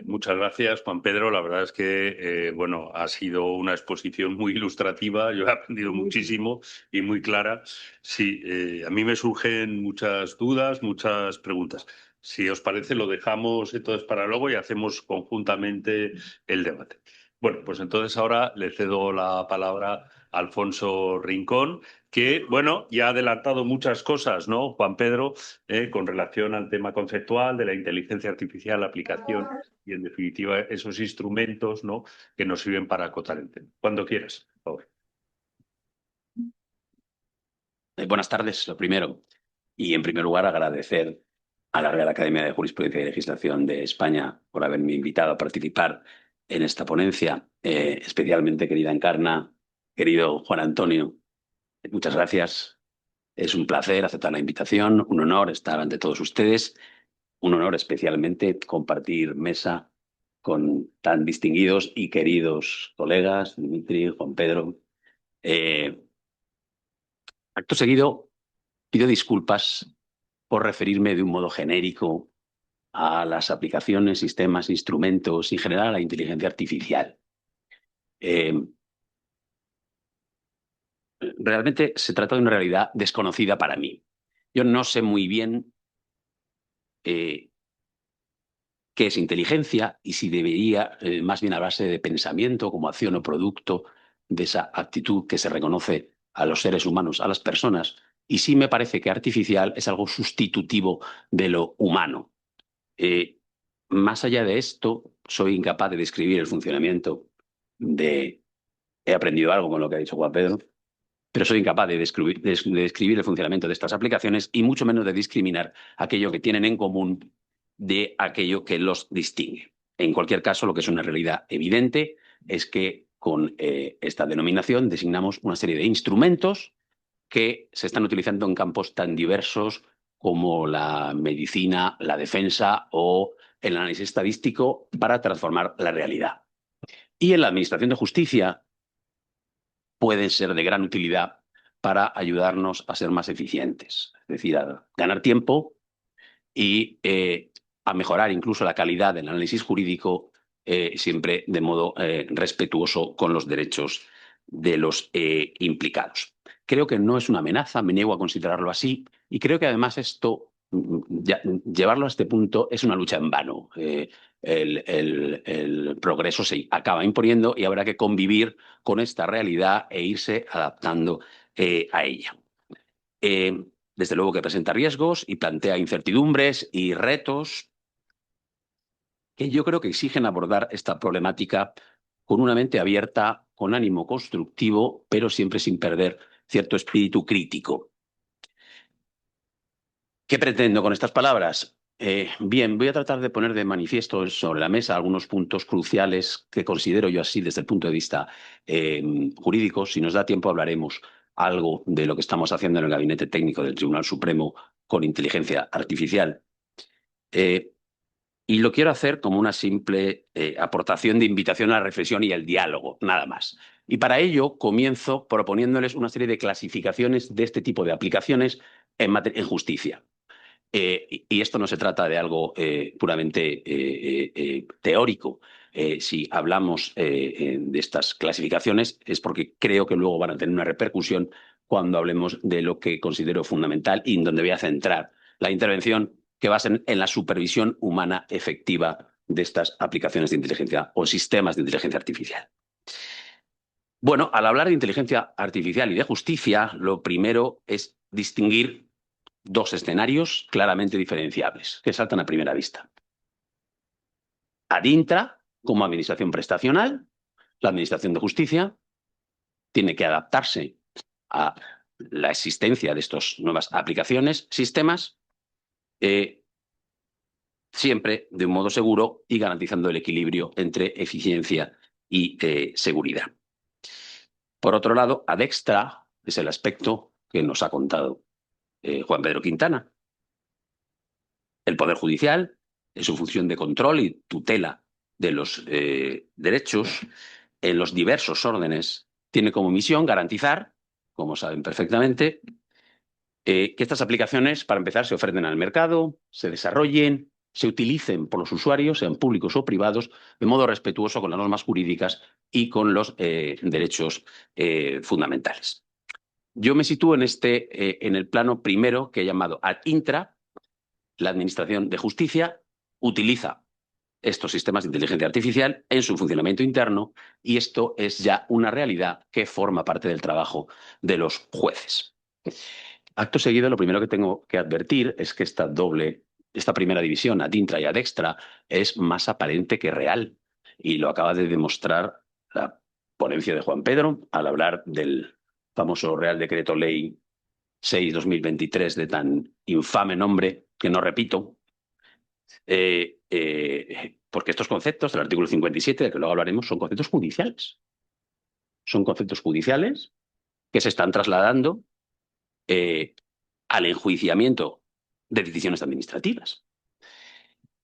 muchas gracias, Juan Pedro. La verdad es que bueno, ha sido una exposición muy ilustrativa. Yo he aprendido muchísimo y muy clara. Sí, a mí me surgen muchas dudas, muchas preguntas. Si os parece, lo dejamos entonces para luego y hacemos conjuntamente el debate. Bueno, pues entonces ahora le cedo la palabra a Alfonso Rincón, que, bueno, ya ha adelantado muchas cosas, ¿no, Juan Pedro? Con relación al tema conceptual de la inteligencia artificial, la aplicación y, en definitiva, esos instrumentos, ¿no?, que nos sirven para acotar el tema. Cuando quieras, por favor. Buenas tardes, lo primero. Y, en primer lugar, agradecer a la Real Academia de Jurisprudencia y Legislación de España por haberme invitado a participar en esta ponencia. Especialmente, querida Encarna, querido Juan Antonio, muchas gracias. Es un placer aceptar la invitación, un honor estar ante todos ustedes, un honor especialmente compartir mesa con tan distinguidos y queridos colegas, Dimitri, Juan Pedro. Acto seguido, pido disculpas por referirme de un modo genérico a las aplicaciones, sistemas, instrumentos y, en general, a la inteligencia artificial. Realmente se trata de una realidad desconocida para mí. Yo no sé muy bien qué es inteligencia y si debería más bien hablarse de pensamiento como acción o producto de esa actitud que se reconoce a los seres humanos, a las personas. Y sí me parece que artificial es algo sustitutivo de lo humano. Más allá de esto, soy incapaz de describir el funcionamiento de... He aprendido algo con lo que ha dicho Juan Pedro, pero soy incapaz de describir el funcionamiento de estas aplicaciones y mucho menos de discriminar aquello que tienen en común de aquello que los distingue. En cualquier caso, lo que es una realidad evidente es que con esta denominación designamos una serie de instrumentos que se están utilizando en campos tan diversos como la medicina, la defensa o el análisis estadístico para transformar la realidad. Y en la administración de justicia pueden ser de gran utilidad para ayudarnos a ser más eficientes, es decir, a ganar tiempo y a mejorar incluso la calidad del análisis jurídico, siempre de modo respetuoso con los derechos de los implicados. Creo que no es una amenaza, me niego a considerarlo así, y creo que además esto, llevarlo a este punto, es una lucha en vano. El progreso se acaba imponiendo y habrá que convivir con esta realidad e irse adaptando a ella. Desde luego que presenta riesgos y plantea incertidumbres y retos que yo creo que exigen abordar esta problemática con una mente abierta, con ánimo constructivo, pero siempre sin perder cierto espíritu crítico. ¿Qué pretendo con estas palabras? Bien, voy a tratar de poner de manifiesto sobre la mesa algunos puntos cruciales que considero yo así desde el punto de vista jurídico. Si nos da tiempo hablaremos algo de lo que estamos haciendo en el Gabinete Técnico del Tribunal Supremo con inteligencia artificial. Y lo quiero hacer como una simple aportación de invitación a la reflexión y al diálogo, nada más. Y para ello comienzo proponiéndoles una serie de clasificaciones de este tipo de aplicaciones en justicia. Y esto no se trata de algo puramente teórico. Si hablamos de estas clasificaciones es porque creo que luego van a tener una repercusión cuando hablemos de lo que considero fundamental y en donde voy a centrar la intervención, que va a ser en la supervisión humana efectiva de estas aplicaciones de inteligencia o sistemas de inteligencia artificial. Bueno, al hablar de inteligencia artificial y de justicia, lo primero es distinguir dos escenarios claramente diferenciables que saltan a primera vista. Ad intra, como administración prestacional, la administración de justicia tiene que adaptarse a la existencia de estas nuevas aplicaciones, sistemas, siempre de un modo seguro y garantizando el equilibrio entre eficiencia y seguridad. Por otro lado, ad extra es el aspecto que nos ha contado Juan Pedro Quintana. El Poder Judicial, en su función de control y tutela de los derechos en los diversos órdenes, tiene como misión garantizar, como saben perfectamente, que estas aplicaciones, para empezar, se ofrecen al mercado, se desarrollen, se utilicen por los usuarios, sean públicos o privados, de modo respetuoso con las normas jurídicas y con los derechos fundamentales. Yo me sitúo en el plano primero que he llamado ad intra. La Administración de Justicia utiliza estos sistemas de inteligencia artificial en su funcionamiento interno y esto es ya una realidad que forma parte del trabajo de los jueces. Acto seguido, lo primero que tengo que advertir es que esta primera división, ad intra y ad extra, es más aparente que real y lo acaba de demostrar la ponencia de Juan Pedro al hablar del famoso Real Decreto Ley 6/2023 de tan infame nombre, que no repito, porque estos conceptos del artículo 57, del que luego hablaremos, son conceptos judiciales. Son conceptos judiciales que se están trasladando al enjuiciamiento de decisiones administrativas.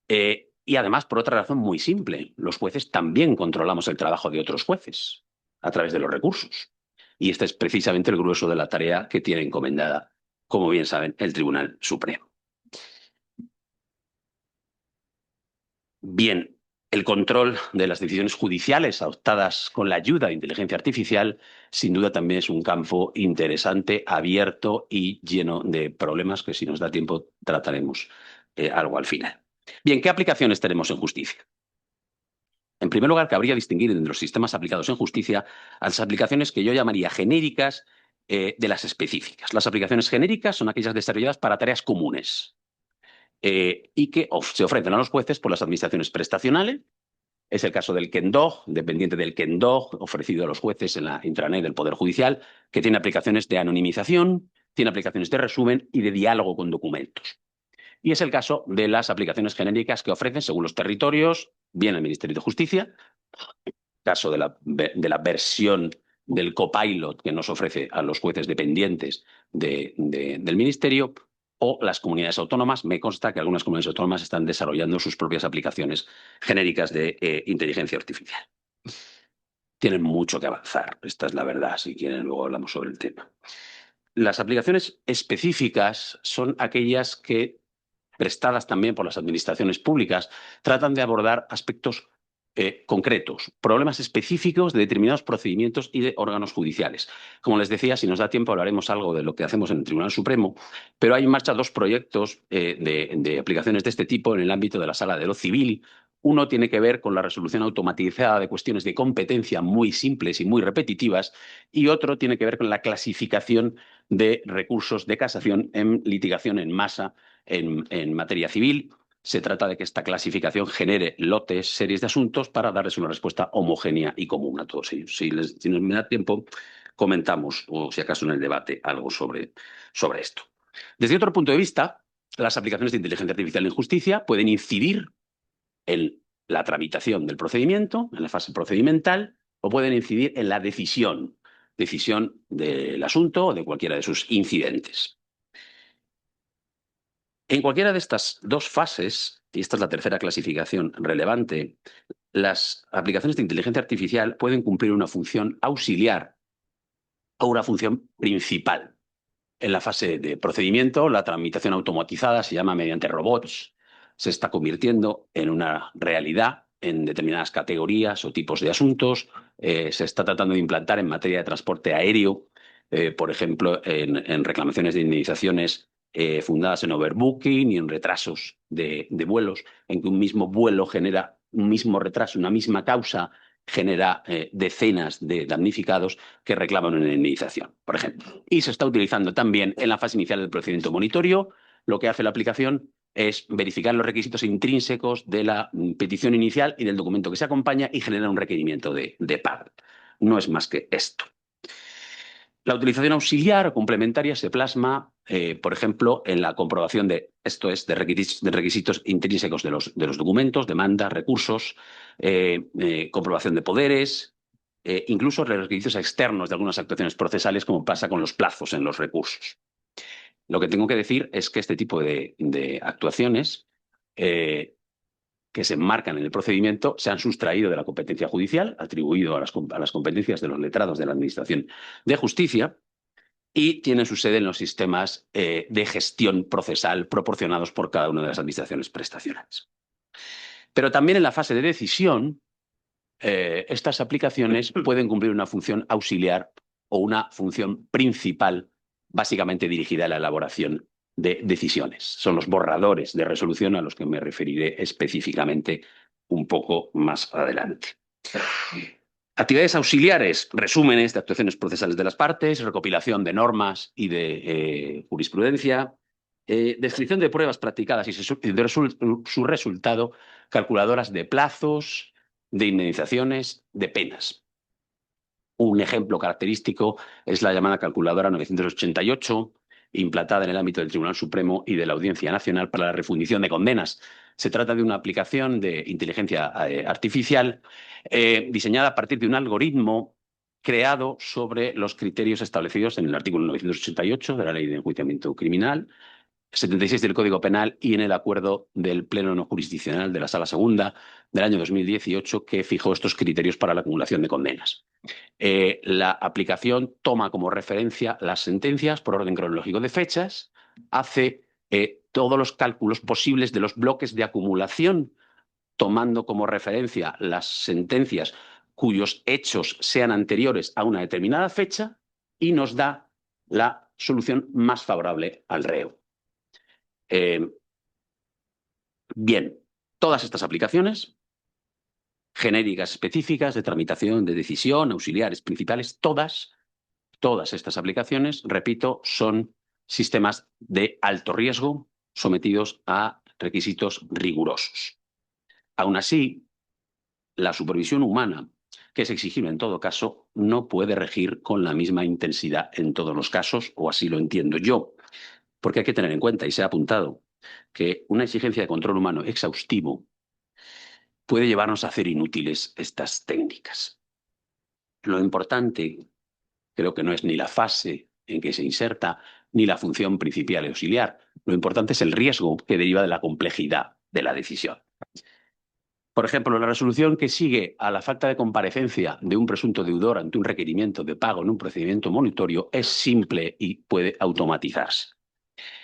Y además, por otra razón muy simple, los jueces también controlamos el trabajo de otros jueces a través de los recursos. Y este es precisamente el grueso de la tarea que tiene encomendada, como bien saben, el Tribunal Supremo. Bien, el control de las decisiones judiciales adoptadas con la ayuda de inteligencia artificial sin duda también es un campo interesante, abierto y lleno de problemas que, si nos da tiempo, trataremos algo al final. Bien, ¿qué aplicaciones tenemos en justicia? En primer lugar, cabría distinguir entre los sistemas aplicados en justicia a las aplicaciones que yo llamaría genéricas de las específicas. Las aplicaciones genéricas son aquellas desarrolladas para tareas comunes y que se ofrecen a los jueces por las administraciones prestacionales. Es el caso del Kendog, dependiente del Kendog, ofrecido a los jueces en la intranet del Poder Judicial, que tiene aplicaciones de anonimización, tiene aplicaciones de resumen y de diálogo con documentos. Y es el caso de las aplicaciones genéricas que ofrecen, según los territorios, bien el Ministerio de Justicia, caso de la versión del copilot que nos ofrece a los jueces dependientes del Ministerio, o las comunidades autónomas. Me consta que algunas comunidades autónomas están desarrollando sus propias aplicaciones genéricas de inteligencia artificial. Tienen mucho que avanzar, esta es la verdad, si quieren luego hablamos sobre el tema. Las aplicaciones específicas son aquellas que, prestadas también por las administraciones públicas, tratan de abordar aspectos concretos, problemas específicos de determinados procedimientos y de órganos judiciales. Como les decía, si nos da tiempo hablaremos algo de lo que hacemos en el Tribunal Supremo, pero hay en marcha dos proyectos de aplicaciones de este tipo en el ámbito de la Sala de lo Civil. Uno tiene que ver con la resolución automatizada de cuestiones de competencia muy simples y muy repetitivas, y otro tiene que ver con la clasificación de recursos de casación en litigación en masa en materia civil. Se trata de que esta clasificación genere lotes, series de asuntos para darles una respuesta homogénea y común a todos ellos. Si nos me da tiempo, comentamos, o si acaso en el debate, algo sobre esto. Desde otro punto de vista, las aplicaciones de inteligencia artificial en justicia pueden incidir en la tramitación del procedimiento, en la fase procedimental, o pueden incidir en la decisión del asunto o de cualquiera de sus incidentes. En cualquiera de estas dos fases, y esta es la tercera clasificación relevante, las aplicaciones de inteligencia artificial pueden cumplir una función auxiliar o una función principal. En la fase de procedimiento, la tramitación automatizada se llama mediante robots, se está convirtiendo en una realidad en determinadas categorías o tipos de asuntos, se está tratando de implantar en materia de transporte aéreo, por ejemplo, en reclamaciones de indemnizaciones fundadas en overbooking y en retrasos de vuelos, en que un mismo vuelo genera un mismo retraso, una misma causa genera decenas de damnificados que reclaman una indemnización, por ejemplo. Y se está utilizando también en la fase inicial del procedimiento monitorio. Lo que hace la aplicación es verificar los requisitos intrínsecos de la petición inicial y del documento que se acompaña y genera un requerimiento de pago. No es más que esto. La utilización auxiliar o complementaria se plasma, por ejemplo, en la comprobación de requisitos intrínsecos de los documentos, demandas, recursos, comprobación de poderes, incluso requisitos externos de algunas actuaciones procesales, como pasa con los plazos en los recursos. Lo que tengo que decir es que este tipo de actuaciones que se enmarcan en el procedimiento se han sustraído de la competencia judicial, atribuido a las competencias de los letrados de la Administración de Justicia, y tienen su sede en los sistemas de gestión procesal proporcionados por cada una de las administraciones prestacionales. Pero también en la fase de decisión, estas aplicaciones pueden cumplir una función auxiliar o una función principal, básicamente dirigida a la elaboración de decisiones. Son los borradores de resolución a los que me referiré específicamente un poco más adelante. Actividades auxiliares, resúmenes de actuaciones procesales de las partes, recopilación de normas y de jurisprudencia, descripción de pruebas practicadas y su resultado, calculadoras de plazos, de indemnizaciones, de penas. Un ejemplo característico es la llamada calculadora 988, implantada en el ámbito del Tribunal Supremo y de la Audiencia Nacional para la refundición de condenas. Se trata de una aplicación de inteligencia artificial diseñada a partir de un algoritmo creado sobre los criterios establecidos en el artículo 988 de la Ley de Enjuiciamiento Criminal, 76 del Código Penal y en el acuerdo del Pleno no jurisdiccional de la Sala Segunda del año 2018 que fijó estos criterios para la acumulación de condenas. La aplicación toma como referencia las sentencias por orden cronológico de fechas, hace todos los cálculos posibles de los bloques de acumulación, tomando como referencia las sentencias cuyos hechos sean anteriores a una determinada fecha y nos da la solución más favorable al reo. Bien, todas estas aplicaciones genéricas específicas de tramitación, de decisión, auxiliares principales, todas estas aplicaciones, repito, son sistemas de alto riesgo sometidos a requisitos rigurosos. Aún así, la supervisión humana, que es exigible en todo caso, no puede regir con la misma intensidad en todos los casos, o así lo entiendo yo, porque hay que tener en cuenta, y se ha apuntado, que una exigencia de control humano exhaustivo puede llevarnos a hacer inútiles estas técnicas. Lo importante creo que no es ni la fase en que se inserta, ni la función principal y auxiliar. Lo importante es el riesgo que deriva de la complejidad de la decisión. Por ejemplo, la resolución que sigue a la falta de comparecencia de un presunto deudor ante un requerimiento de pago en un procedimiento monitorio es simple y puede automatizarse.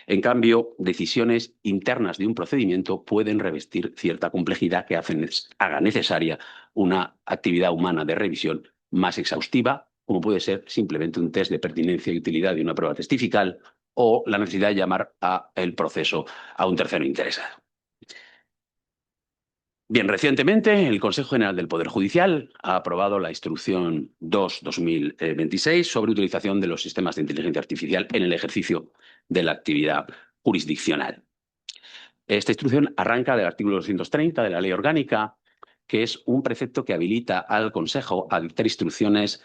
En cambio, decisiones internas de un procedimiento pueden revestir cierta complejidad que haga necesaria una actividad humana de revisión más exhaustiva, como puede ser simplemente un test de pertinencia y utilidad de una prueba testifical o la necesidad de llamar al proceso a un tercero interesado. Bien, recientemente el Consejo General del Poder Judicial ha aprobado la Instrucción 2/2026 sobre utilización de los sistemas de inteligencia artificial en el ejercicio de la actividad jurisdiccional. Esta instrucción arranca del artículo 230 de la Ley Orgánica, que es un precepto que habilita al Consejo a dictar instrucciones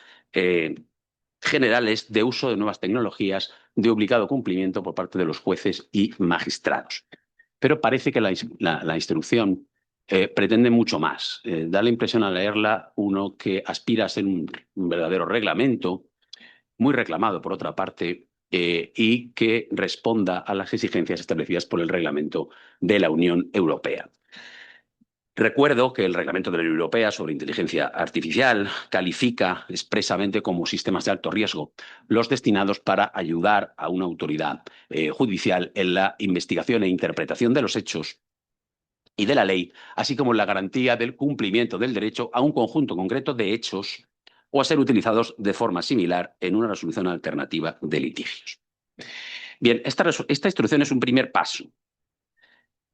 generales de uso de nuevas tecnologías de obligado cumplimiento por parte de los jueces y magistrados. Pero parece que la instrucción pretende mucho más. Da la impresión al leerla uno que aspira a ser un verdadero reglamento, muy reclamado por otra parte, y que responda a las exigencias establecidas por el reglamento de la Unión Europea. Recuerdo que el Reglamento de la Unión Europea sobre inteligencia artificial califica expresamente como sistemas de alto riesgo los destinados para ayudar a una autoridad judicial en la investigación e interpretación de los hechos y de la ley, así como en la garantía del cumplimiento del derecho a un conjunto concreto de hechos o a ser utilizados de forma similar en una resolución alternativa de litigios. Bien, esta instrucción es un primer paso,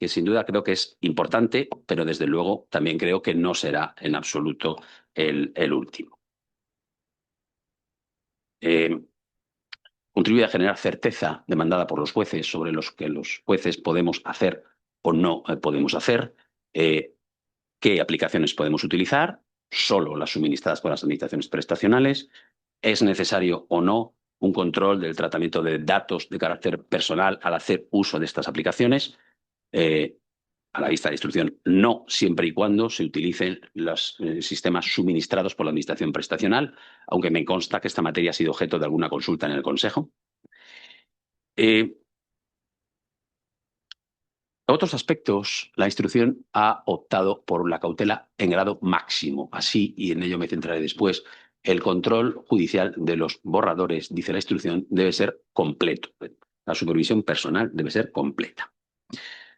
que sin duda creo que es importante, pero desde luego también creo que no será en absoluto el último. Contribuye a generar certeza demandada por los jueces sobre los que los jueces podemos hacer o no podemos hacer, qué aplicaciones podemos utilizar, solo las suministradas por las administraciones prestacionales, es necesario o no un control del tratamiento de datos de carácter personal al hacer uso de estas aplicaciones. A la vista de instrucción, no siempre y cuando se utilicen los sistemas suministrados por la Administración prestacional, aunque me consta que esta materia ha sido objeto de alguna consulta en el Consejo. Otros aspectos, la instrucción ha optado por la cautela en grado máximo. Así, y en ello me centraré después, el control judicial de los borradores, dice la instrucción, debe ser completo. La supervisión personal debe ser completa.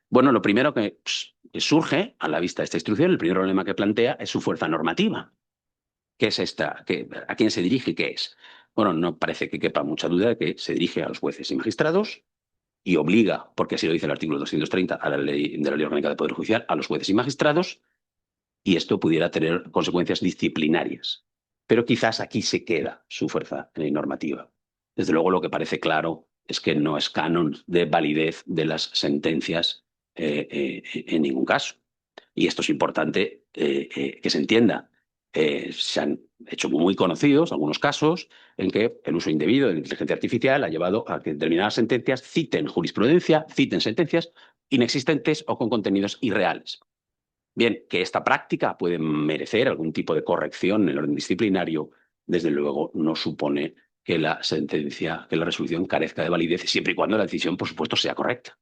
Bueno, lo primero que surge a la vista de esta instrucción, el primer problema que plantea es su fuerza normativa. ¿Qué es esta? ¿A quién se dirige y qué es? Bueno, no parece que quepa mucha duda de que se dirige a los jueces y magistrados y obliga, porque así lo dice el artículo 230 de la Ley Orgánica del Poder Judicial, a los jueces y magistrados, y esto pudiera tener consecuencias disciplinarias. Pero quizás aquí se queda su fuerza normativa. Desde luego, lo que parece claro es que no es canon de validez de las sentencias en ningún caso. Y esto es importante que se entienda. Se han hecho muy conocidos algunos casos en que el uso indebido de la inteligencia artificial ha llevado a que determinadas sentencias citen jurisprudencia, citen sentencias inexistentes o con contenidos irreales. Bien, que esta práctica puede merecer algún tipo de corrección en el orden disciplinario, desde luego no supone que la sentencia, que la resolución carezca de validez, siempre y cuando la decisión, por supuesto, sea correcta.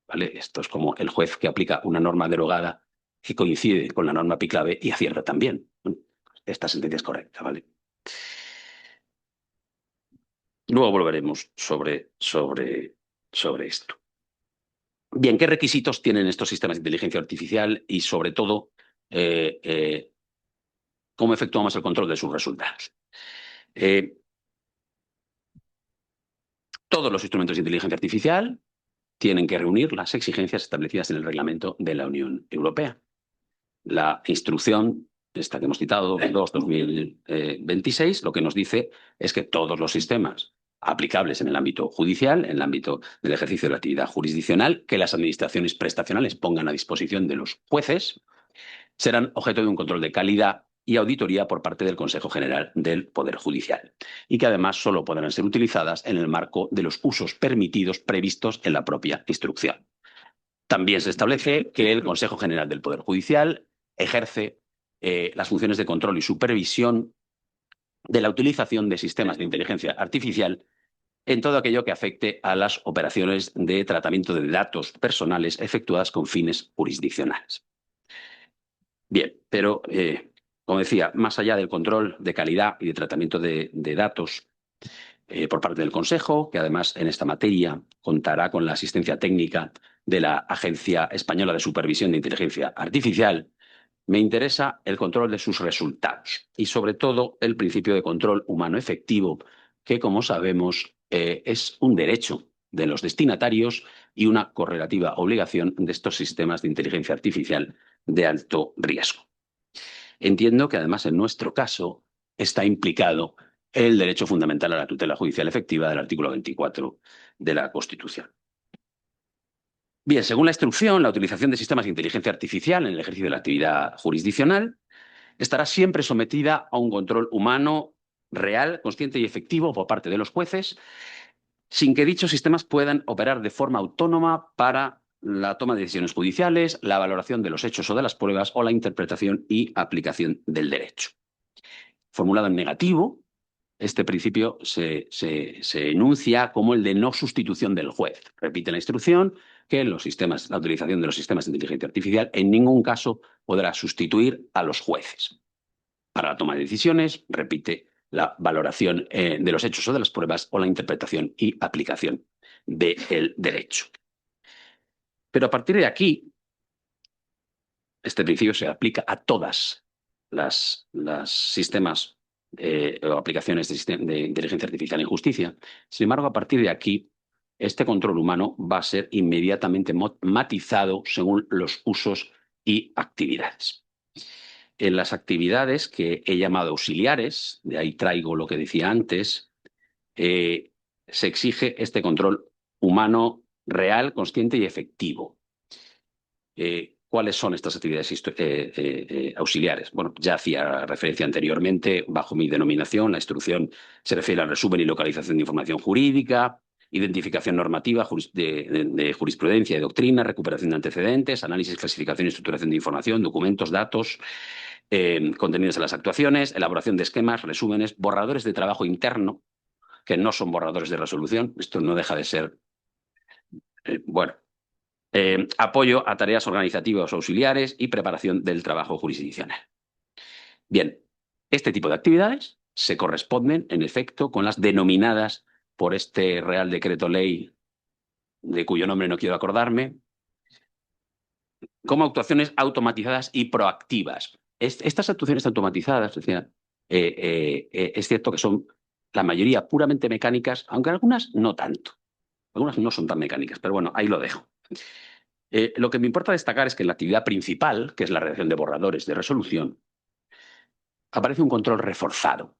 ¿Vale? Esto es como el juez que aplica una norma derogada que coincide con la norma Piclave y acierta también. Esta sentencia es correcta, ¿vale? Luego volveremos sobre esto. Bien, ¿qué requisitos tienen estos sistemas de inteligencia artificial y, sobre todo, cómo efectuamos el control de sus resultados? Todos los instrumentos de inteligencia artificial tienen que reunir las exigencias establecidas en el reglamento de la Unión Europea. La instrucción, esta que hemos citado, 2/2026, lo que nos dice es que todos los sistemas aplicables en el ámbito judicial, en el ámbito del ejercicio de la actividad jurisdiccional, que las administraciones prestacionales pongan a disposición de los jueces, serán objeto de un control de calidad y auditoría por parte del Consejo General del Poder Judicial, y que además solo podrán ser utilizadas en el marco de los usos permitidos previstos en la propia instrucción. También se establece que el Consejo General del Poder Judicial ejerce las funciones de control y supervisión de la utilización de sistemas de inteligencia artificial en todo aquello que afecte a las operaciones de tratamiento de datos personales efectuadas con fines jurisdiccionales. Bien, pero como decía, más allá del control de calidad y de tratamiento de datos por parte del Consejo, que además en esta materia contará con la asistencia técnica de la Agencia Española de Supervisión de Inteligencia Artificial, me interesa el control de sus resultados y, sobre todo, el principio de control humano efectivo, que, como sabemos, es un derecho de los destinatarios y una correlativa obligación de estos sistemas de inteligencia artificial de alto riesgo. Entiendo que, además, en nuestro caso, está implicado el derecho fundamental a la tutela judicial efectiva del artículo 24 de la Constitución. Bien, según la instrucción, la utilización de sistemas de inteligencia artificial en el ejercicio de la actividad jurisdiccional estará siempre sometida a un control humano real, consciente y efectivo por parte de los jueces, sin que dichos sistemas puedan operar de forma autónoma para la toma de decisiones judiciales, la valoración de los hechos o de las pruebas o la interpretación y aplicación del derecho. Formulado en negativo, este principio se enuncia como el de no sustitución del juez. Repite la instrucción que la utilización de los sistemas de inteligencia artificial en ningún caso podrá sustituir a los jueces. Para la toma de decisiones, repite la valoración de los hechos o de las pruebas o la interpretación y aplicación del derecho. Pero a partir de aquí, este principio se aplica a todas las sistemas o aplicaciones de inteligencia artificial en justicia. Sin embargo, a partir de aquí, este control humano va a ser inmediatamente matizado según los usos y actividades. En las actividades que he llamado auxiliares, de ahí traigo lo que decía antes, se exige este control humano real, consciente y efectivo. ¿Cuáles son estas actividades auxiliares? Bueno, ya hacía referencia anteriormente, bajo mi denominación, la instrucción se refiere al resumen y localización de información jurídica, identificación normativa de jurisprudencia y doctrina, recuperación de antecedentes, análisis, clasificación y estructuración de información, documentos, datos, contenidos de las actuaciones, elaboración de esquemas, resúmenes, borradores de trabajo interno, que no son borradores de resolución. Esto no deja de ser, apoyo a tareas organizativas auxiliares y preparación del trabajo jurisdiccional. Bien, este tipo de actividades se corresponden, en efecto, con las denominadas por este Real Decreto Ley, de cuyo nombre no quiero acordarme, como actuaciones automatizadas y proactivas. Estas actuaciones automatizadas, es cierto que son la mayoría puramente mecánicas, aunque algunas no tanto. Algunas no son tan mecánicas, pero bueno, ahí lo dejo. Lo que me importa destacar es que en la actividad principal, que es la redacción de borradores de resolución, aparece un control reforzado.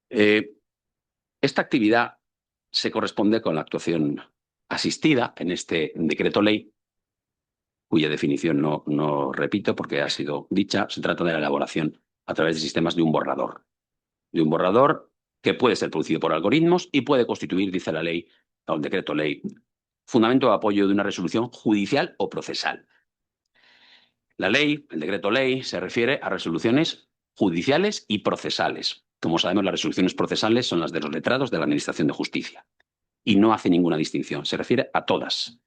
Esta actividad se corresponde con la actuación asistida en este decreto ley, cuya definición no repito porque ha sido dicha. Se trata de la elaboración a través de sistemas de un borrador que puede ser producido por algoritmos y puede constituir, dice la ley, o el decreto ley, fundamento de apoyo de una resolución judicial o procesal. La ley, el decreto ley, se refiere a resoluciones judiciales y procesales. Como sabemos, las resoluciones procesales son las de los letrados de la Administración de Justicia y no hace ninguna distinción, se refiere a todas.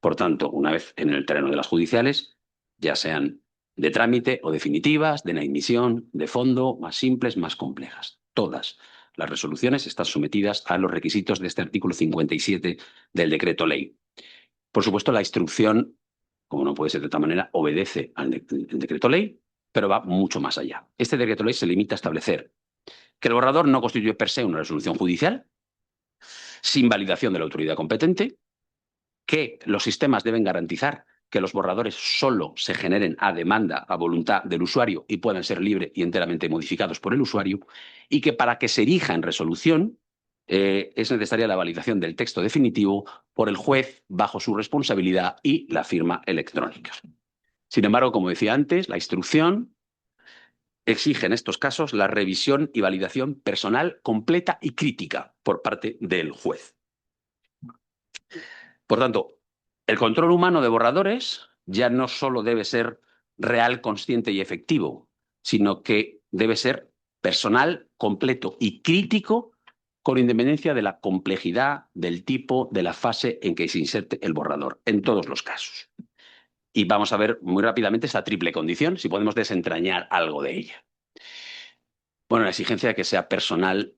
Por tanto, una vez en el terreno de las judiciales, ya sean de trámite o definitivas, de inadmisión, de fondo, más simples, más complejas. Todas las resoluciones están sometidas a los requisitos de este artículo 57 del decreto ley. Por supuesto, la instrucción, como no puede ser de otra manera, obedece al decreto ley, pero va mucho más allá. Este decreto ley se limita a establecer que el borrador no constituye per se una resolución judicial, sin validación de la autoridad competente, que los sistemas deben garantizar que los borradores solo se generen a demanda, a voluntad del usuario y puedan ser libre y enteramente modificados por el usuario, y que para que se erija en resolución es necesaria la validación del texto definitivo por el juez bajo su responsabilidad y la firma electrónica. Sin embargo, como decía antes, la instrucción exige en estos casos la revisión y validación personal completa y crítica por parte del juez. Por tanto, el control humano de borradores ya no solo debe ser real, consciente y efectivo, sino que debe ser personal, completo y crítico, con independencia de la complejidad, del tipo, de la fase en que se inserte el borrador, en todos los casos. Y vamos a ver muy rápidamente esta triple condición, si podemos desentrañar algo de ella. Bueno, la exigencia de que sea personal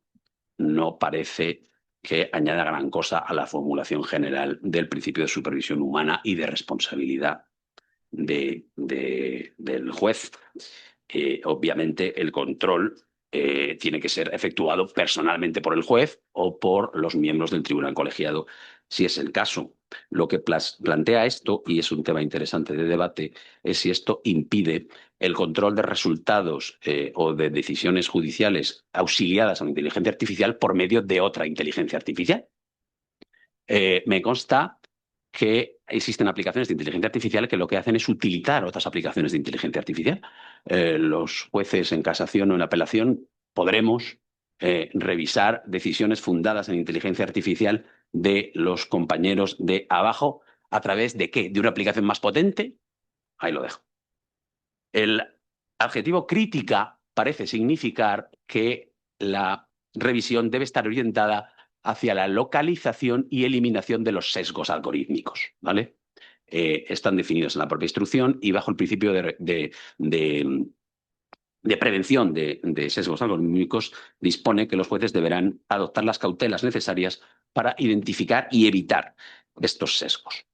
no parece que añada gran cosa a la formulación general del principio de supervisión humana y de responsabilidad del juez. Obviamente, el control tiene que ser efectuado personalmente por el juez o por los miembros del tribunal colegiado, si es el caso. Lo que plantea esto, y es un tema interesante de debate, es si esto impide el control de resultados o de decisiones judiciales auxiliadas a la inteligencia artificial por medio de otra inteligencia artificial. Me consta que existen aplicaciones de inteligencia artificial que lo que hacen es utilizar otras aplicaciones de inteligencia artificial. Los jueces en casación o en apelación podremos revisar decisiones fundadas en inteligencia artificial de los compañeros de abajo. ¿A través de qué? ¿De una aplicación más potente? Ahí lo dejo. El adjetivo crítica parece significar que la revisión debe estar orientada hacia la localización y eliminación de los sesgos algorítmicos, ¿vale? Están definidos en la propia instrucción y bajo el principio de prevención de sesgos algorítmicos dispone que los jueces deberán adoptar las cautelas necesarias para identificar y evitar estos sesgos.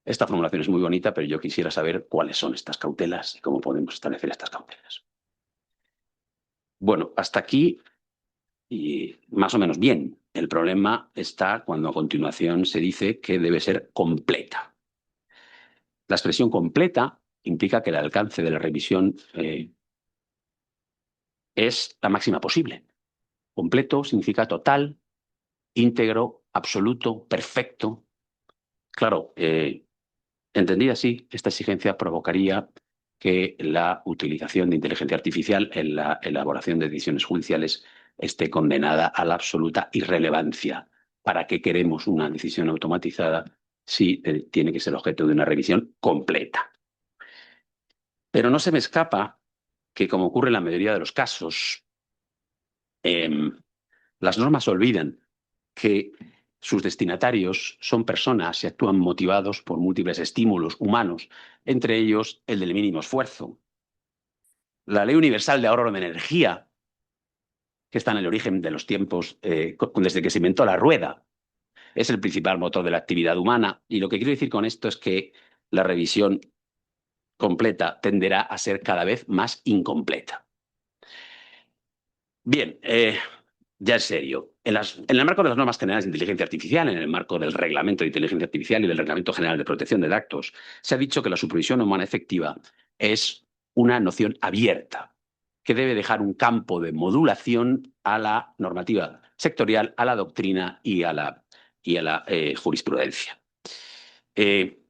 Esta formulación es muy bonita, pero yo quisiera saber cuáles son estas cautelas y cómo podemos establecer estas cautelas. Bueno, hasta aquí y más o menos bien. El problema está cuando a continuación se dice que debe ser completa. La expresión completa implica que el alcance de la revisión es la máxima posible. Completo significa total, íntegro, absoluto, perfecto. Claro, entendida así, esta exigencia provocaría que la utilización de inteligencia artificial en la elaboración de decisiones judiciales esté condenada a la absoluta irrelevancia. ¿Para qué queremos una decisión automatizada si tiene que ser objeto de una revisión completa? Pero no se me escapa que, como ocurre en la mayoría de los casos, las normas olvidan que sus destinatarios son personas y actúan motivados por múltiples estímulos humanos, entre ellos el del mínimo esfuerzo. La Ley Universal de Ahorro de Energía, que está en el origen de los tiempos, desde que se inventó la rueda, es el principal motor de la actividad humana. Y lo que quiero decir con esto es que la revisión completa tenderá a ser cada vez más incompleta. Bien, ya en serio, en el marco de las normas generales de inteligencia artificial, en el marco del Reglamento de Inteligencia Artificial y del Reglamento General de Protección de Datos, se ha dicho que la supervisión humana efectiva es una noción abierta, que debe dejar un campo de modulación a la normativa sectorial, a la doctrina y a la jurisprudencia. El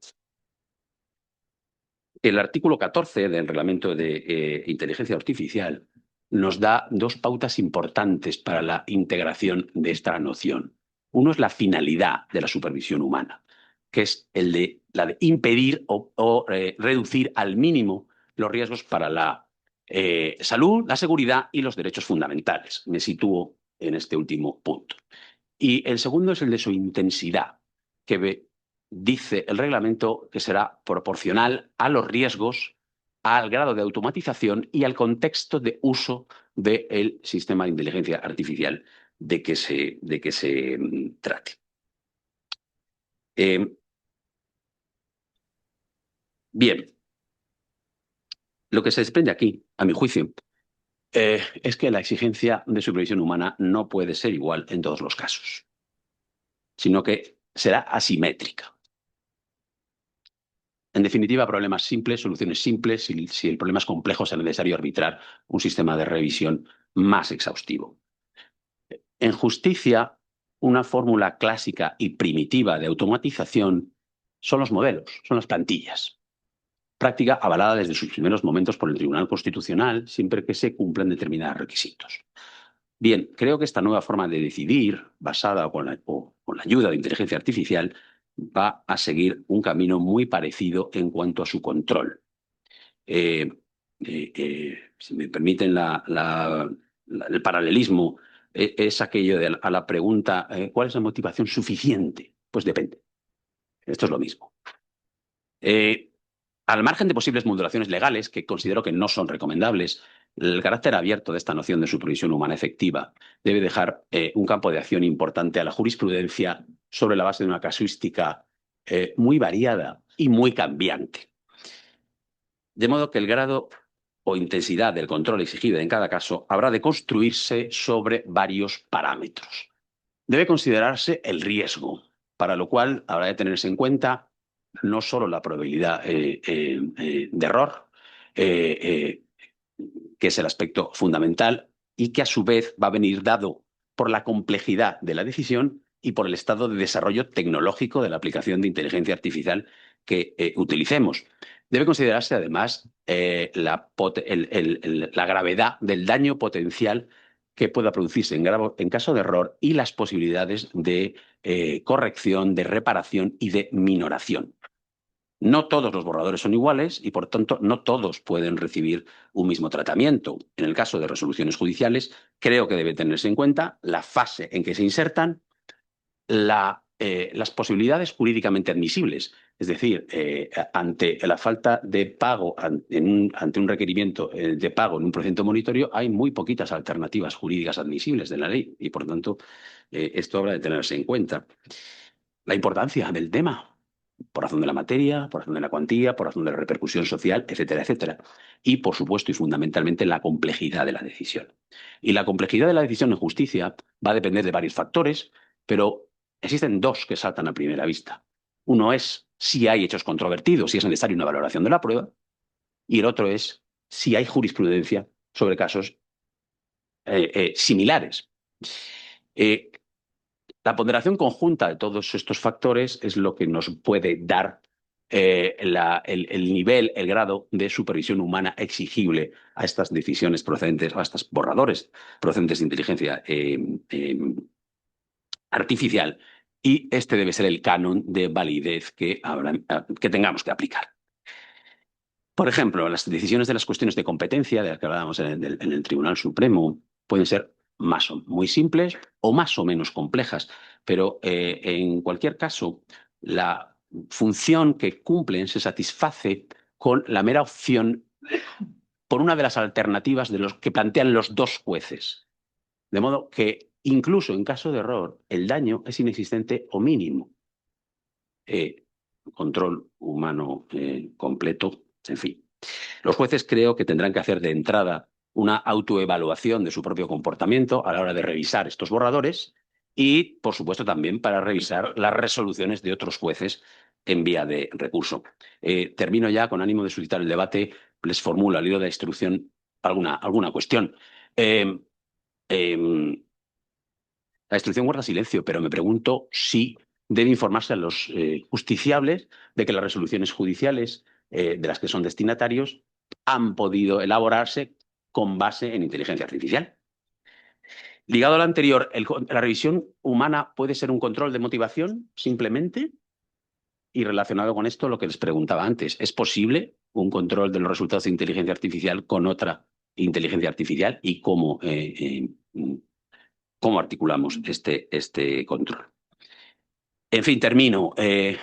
artículo 14 del Reglamento de Inteligencia Artificial nos da dos pautas importantes para la integración de esta noción. Uno es la finalidad de la supervisión humana, que es la de impedir o reducir al mínimo los riesgos para la salud, la seguridad y los derechos fundamentales. Me sitúo en este último punto. Y el segundo es el de su intensidad, que dice el reglamento que será proporcional a los riesgos, al grado de automatización y al contexto de uso del sistema de inteligencia artificial de que se trate. Bien, lo que se desprende aquí, a mi juicio, es que la exigencia de supervisión humana no puede ser igual en todos los casos, sino que será asimétrica. En definitiva, problemas simples, soluciones simples. Si el problema es complejo, será necesario arbitrar un sistema de revisión más exhaustivo. En justicia, una fórmula clásica y primitiva de automatización son los modelos, son las plantillas. Práctica avalada desde sus primeros momentos por el Tribunal Constitucional, siempre que se cumplan determinados requisitos. Bien, creo que esta nueva forma de decidir, basada con la ayuda de inteligencia artificial, va a seguir un camino muy parecido en cuanto a su control. Si me permiten el paralelismo, es aquello a la pregunta ¿cuál es la motivación suficiente? Pues depende. Esto es lo mismo. Al margen de posibles modulaciones legales, que considero que no son recomendables, el carácter abierto de esta noción de supervisión humana efectiva debe dejar un campo de acción importante a la jurisprudencia sobre la base de una casuística muy variada y muy cambiante. De modo que el grado o intensidad del control exigido en cada caso habrá de construirse sobre varios parámetros. Debe considerarse el riesgo, para lo cual habrá de tenerse en cuenta no solo la probabilidad de error, que es el aspecto fundamental y que a su vez va a venir dado por la complejidad de la decisión, y por el estado de desarrollo tecnológico de la aplicación de inteligencia artificial que utilicemos. Debe considerarse además la gravedad del daño potencial que pueda producirse en caso de error y las posibilidades de corrección, de reparación y de minoración. No todos los borradores son iguales y, por tanto, no todos pueden recibir un mismo tratamiento. En el caso de resoluciones judiciales, creo que debe tenerse en cuenta la fase en que se insertan, las posibilidades jurídicamente admisibles. Es decir, ante la falta de pago, ante un requerimiento de pago en un procedimiento monitorio, hay muy poquitas alternativas jurídicas admisibles de la ley y, por tanto, esto habrá de tenerse en cuenta. La importancia del tema, por razón de la materia, por razón de la cuantía, por razón de la repercusión social, etcétera, etcétera. Y, por supuesto, y fundamentalmente, la complejidad de la decisión. Y la complejidad de la decisión en justicia va a depender de varios factores, pero existen dos que saltan a primera vista. Uno es si hay hechos controvertidos, si es necesaria una valoración de la prueba, y el otro es si hay jurisprudencia sobre casos similares. La ponderación conjunta de todos estos factores es lo que nos puede dar el nivel, el grado de supervisión humana exigible a estas decisiones procedentes, a estos borradores procedentes de inteligencia artificial, y este debe ser el canon de validez que tengamos que aplicar. Por ejemplo, las decisiones de las cuestiones de competencia de las que hablábamos en el Tribunal Supremo pueden ser muy simples o más o menos complejas, pero en cualquier caso, la función que cumplen se satisface con la mera opción por una de las alternativas de los que plantean los dos jueces. De modo que, incluso en caso de error, el daño es inexistente o mínimo. Control humano completo, en fin. Los jueces creo que tendrán que hacer de entrada una autoevaluación de su propio comportamiento a la hora de revisar estos borradores y, por supuesto, también para revisar las resoluciones de otros jueces en vía de recurso. Termino ya con ánimo de suscitar el debate. Les formulo al hilo de la instrucción alguna cuestión. La instrucción guarda silencio, pero me pregunto si debe informarse a los justiciables de que las resoluciones judiciales de las que son destinatarios han podido elaborarse con base en inteligencia artificial. Ligado a lo anterior, la revisión humana puede ser un control de motivación, simplemente, y relacionado con esto, lo que les preguntaba antes, ¿es posible un control de los resultados de inteligencia artificial con otra inteligencia artificial y cómo articulamos este control? En fin, termino. En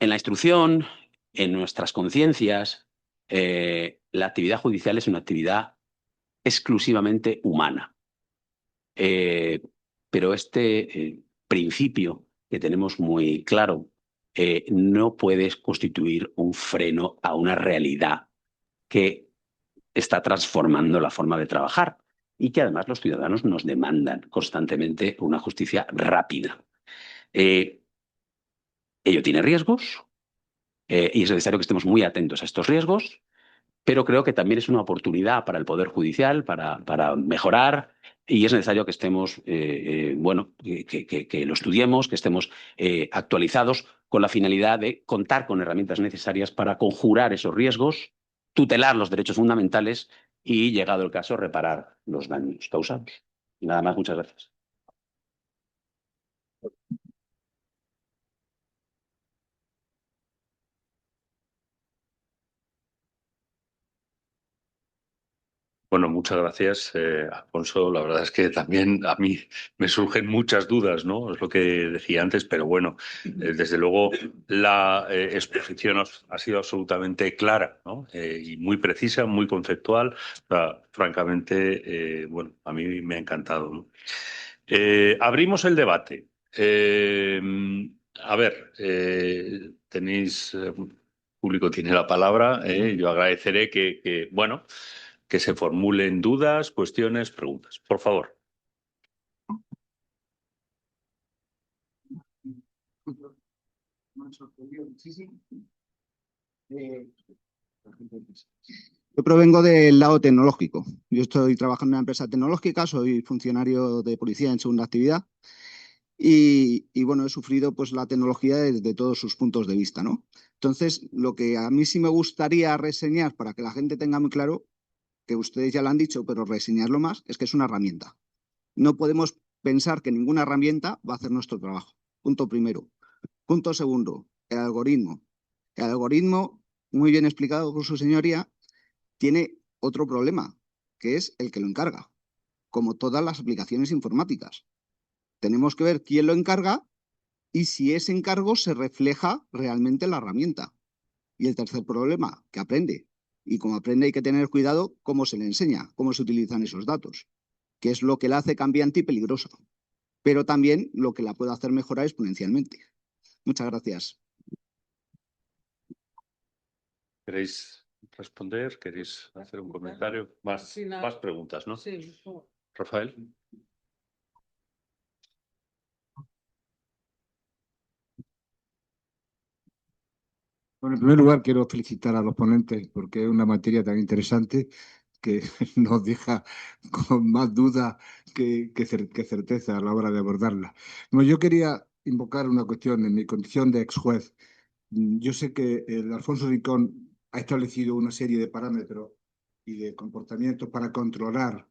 la instrucción, en nuestras conciencias, la actividad judicial es una actividad exclusivamente humana. Pero este principio que tenemos muy claro no puede constituir un freno a una realidad que está transformando la forma de trabajar y que además los ciudadanos nos demandan constantemente una justicia rápida. Ello tiene riesgos y es necesario que estemos muy atentos a estos riesgos, pero creo que también es una oportunidad para el Poder Judicial para mejorar y es necesario que estemos, que lo estudiemos, que estemos actualizados con la finalidad de contar con herramientas necesarias para conjurar esos riesgos, tutelar los derechos fundamentales y, llegado el caso, reparar los daños causados. Y nada más, muchas gracias. Bueno, muchas gracias, Alfonso. La verdad es que también a mí me surgen muchas dudas, ¿no? Es lo que decía antes, pero bueno, desde luego la exposición ha sido absolutamente clara, ¿no? Y muy precisa, muy conceptual. O sea, francamente, bueno, a mí me ha encantado, ¿no? Abrimos el debate. A ver, tenéis... público tiene la palabra. Yo agradeceré bueno, que se formulen dudas, cuestiones, preguntas. Por favor. Yo provengo del lado tecnológico. Yo estoy trabajando en una empresa tecnológica, soy funcionario de policía en segunda actividad y bueno, he sufrido pues la tecnología desde todos sus puntos de vista, ¿no? Entonces, lo que a mí sí me gustaría reseñar para que la gente tenga muy claro, que ustedes ya lo han dicho, pero reseñarlo más, es que es una herramienta. No podemos pensar que ninguna herramienta va a hacer nuestro trabajo. Punto primero. Punto segundo, el algoritmo. El algoritmo, muy bien explicado por su señoría, tiene otro problema, que es el que lo encarga, como todas las aplicaciones informáticas. Tenemos que ver quién lo encarga y si ese encargo se refleja realmente en la herramienta. Y el tercer problema, que aprende. Y como aprende hay que tener cuidado cómo se le enseña, cómo se utilizan esos datos, que es lo que la hace cambiante y peligrosa, pero también lo que la puede hacer mejorar exponencialmente. Muchas gracias. ¿Queréis responder? ¿Queréis hacer un comentario? Más preguntas, ¿no? Sí. Rafael. Bueno, en primer lugar, quiero felicitar a los ponentes porque es una materia tan interesante que nos deja con más dudas que certeza a la hora de abordarla. Bueno, yo quería invocar una cuestión en mi condición de ex juez. Yo sé que el Alfonso Ricón ha establecido una serie de parámetros y de comportamientos para controlar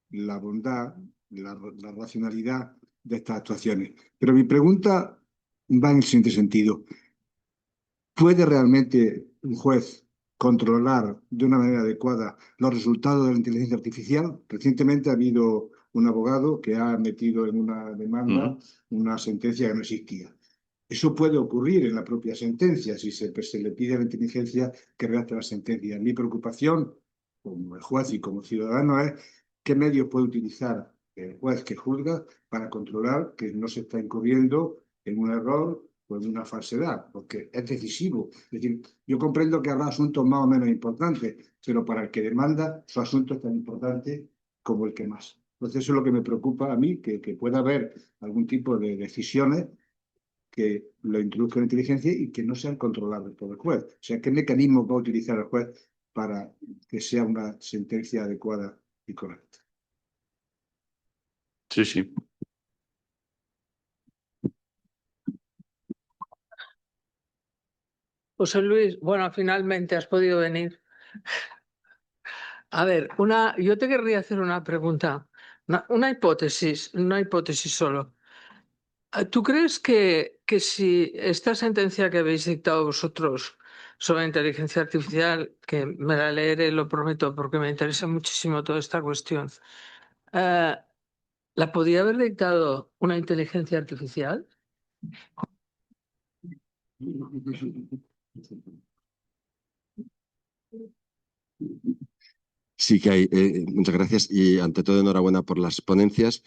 la bondad, la racionalidad de estas actuaciones. Pero mi pregunta va en el siguiente sentido. ¿Puede realmente un juez controlar de una manera adecuada los resultados de la inteligencia artificial? Recientemente ha habido un abogado que ha metido en una demanda una sentencia que no existía. Eso puede ocurrir en la propia sentencia si se le pide a la inteligencia que redacte la sentencia. Mi preocupación como juez y como ciudadano es qué medios puede utilizar el juez que juzga para controlar que no se está incurriendo en un error o en una falsedad, porque es decisivo. Es decir, yo comprendo que habrá asuntos más o menos importantes, pero para el que demanda, su asunto es tan importante como el que más. Entonces, eso es lo que me preocupa a mí, que pueda haber algún tipo de decisiones que lo introduzca la inteligencia y que no sean controlables por el juez. O sea, ¿qué mecanismo va a utilizar el juez para que sea una sentencia adecuada y correcta? Sí, sí. José Luis, bueno, finalmente has podido venir. A ver, yo te querría hacer una pregunta, una hipótesis, una hipótesis solo. ¿Tú crees que si esta sentencia que habéis dictado vosotros sobre inteligencia artificial, que me la leeré, lo prometo, porque me interesa muchísimo toda esta cuestión, ¿la podía haber dictado una inteligencia artificial? Sí que hay. Muchas gracias y ante todo enhorabuena por las ponencias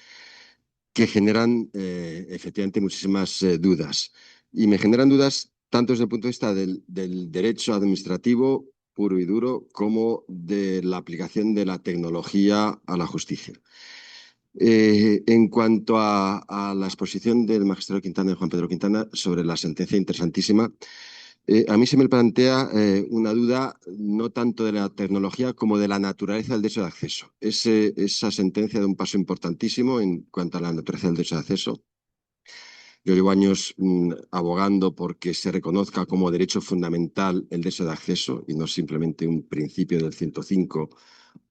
que generan efectivamente muchísimas dudas. Y me generan dudas tanto desde el punto de vista del derecho administrativo puro y duro como de la aplicación de la tecnología a la justicia. En cuanto a la exposición del magistrado Quintana, de Juan Pedro Quintana, sobre la sentencia interesantísima, a mí se me plantea una duda no tanto de la tecnología como de la naturaleza del derecho de acceso. Esa sentencia da un paso importantísimo en cuanto a la naturaleza del derecho de acceso. Yo llevo años abogando porque se reconozca como derecho fundamental el derecho de acceso y no simplemente un principio del 105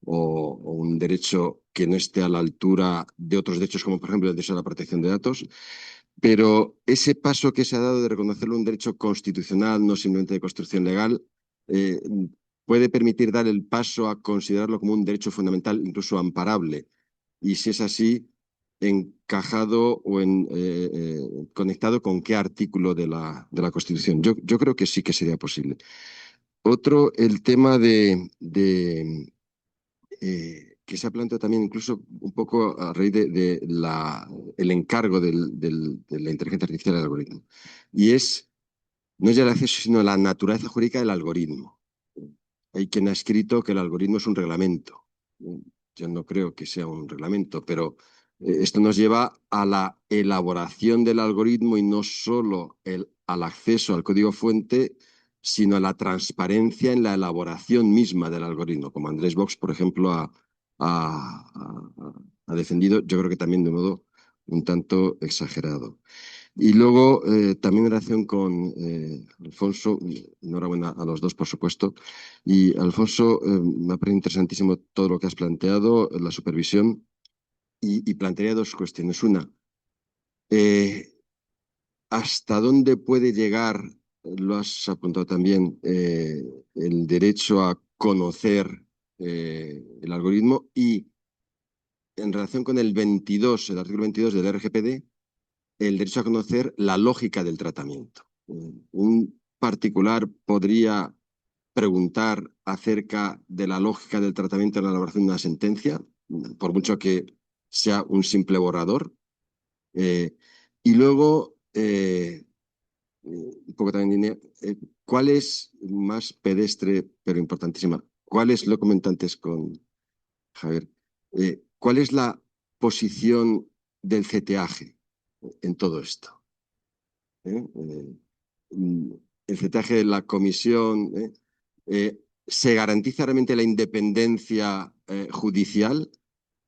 o un derecho que no esté a la altura de otros derechos como por ejemplo el derecho a la protección de datos. Pero ese paso que se ha dado de reconocerlo un derecho constitucional, no simplemente de construcción legal, eh, puede permitir dar el paso a considerarlo como un derecho fundamental, incluso amparable. Y si es así, encajado o conectado con qué artículo de la Constitución. Yo creo que sí que sería posible. Otro, el tema que se ha planteado también incluso un poco a raíz el encargo de la inteligencia artificial del algoritmo. Y no es ya el acceso, sino la naturaleza jurídica del algoritmo. Hay quien ha escrito que el algoritmo es un reglamento. Yo no creo que sea un reglamento, pero esto nos lleva a la elaboración del algoritmo y no solo al acceso al código fuente, sino a la transparencia en la elaboración misma del algoritmo, como Andrés Box, por ejemplo, ha defendido, yo creo que también de modo un tanto exagerado. Y luego, también en relación con Alfonso, enhorabuena a los dos, por supuesto. Y Alfonso, me ha parecido interesantísimo todo lo que has planteado, la supervisión, y plantearía dos cuestiones. Una, ¿hasta dónde puede llegar, lo has apuntado también, el derecho a conocer el algoritmo? Y en relación con el 22, el artículo 22 del RGPD, el derecho a conocer la lógica del tratamiento. Un particular podría preguntar acerca de la lógica del tratamiento en la elaboración de una sentencia, por mucho que sea un simple borrador. Y luego, un poco también línea, ¿cuál es, más pedestre pero importantísima, cuál es, lo comenté antes con Javier, cuál es la posición del CTAG en todo esto? El CTAG de la comisión, ¿se garantiza realmente la independencia judicial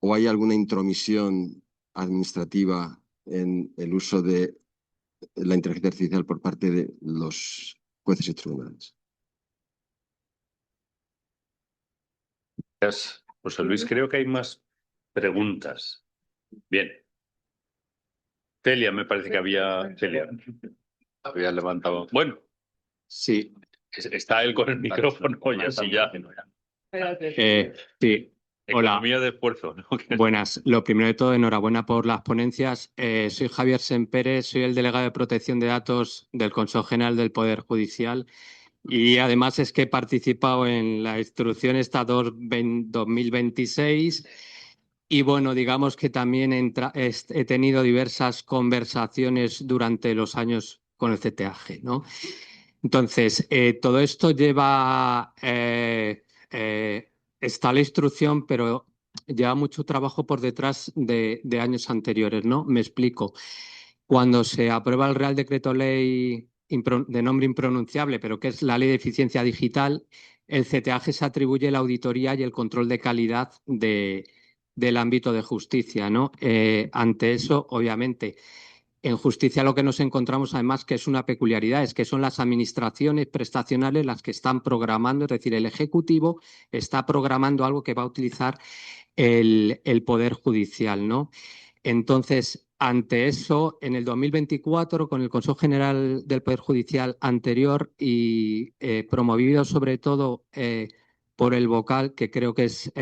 o hay alguna intromisión administrativa en el uso de la inteligencia artificial por parte de los jueces y tribunales? Gracias, José Luis. Creo que hay más preguntas. Bien. Celia, me parece que había... Celia había levantado. Bueno, Sí, está él con el micrófono y así ya. sí. Hola, Economía de esfuerzo, ¿no? buenas. Lo primero de todo, enhorabuena por las ponencias. Soy Javier Sempere, soy el delegado de protección de datos del Consejo General del Poder Judicial y además es que he participado en la instrucción esta 2026 y bueno, digamos que también he tenido diversas conversaciones durante los años con el CTAG, ¿no? Entonces, todo esto lleva, está la instrucción, pero lleva mucho trabajo por detrás de años anteriores, ¿no? Me explico. Cuando se aprueba el Real Decreto Ley de nombre impronunciable, pero que es la Ley de Eficiencia Digital, el CTAG se atribuye la auditoría y el control de calidad del ámbito de justicia, ¿no? Ante eso, obviamente, en justicia lo que nos encontramos además que es una peculiaridad, es que son las administraciones prestacionales las que están programando, es decir, el Ejecutivo está programando algo que va a utilizar el Poder Judicial, ¿no? Entonces, ante eso, en el 2024, con el Consejo General del Poder Judicial anterior y promovido sobre todo por el vocal, que creo que es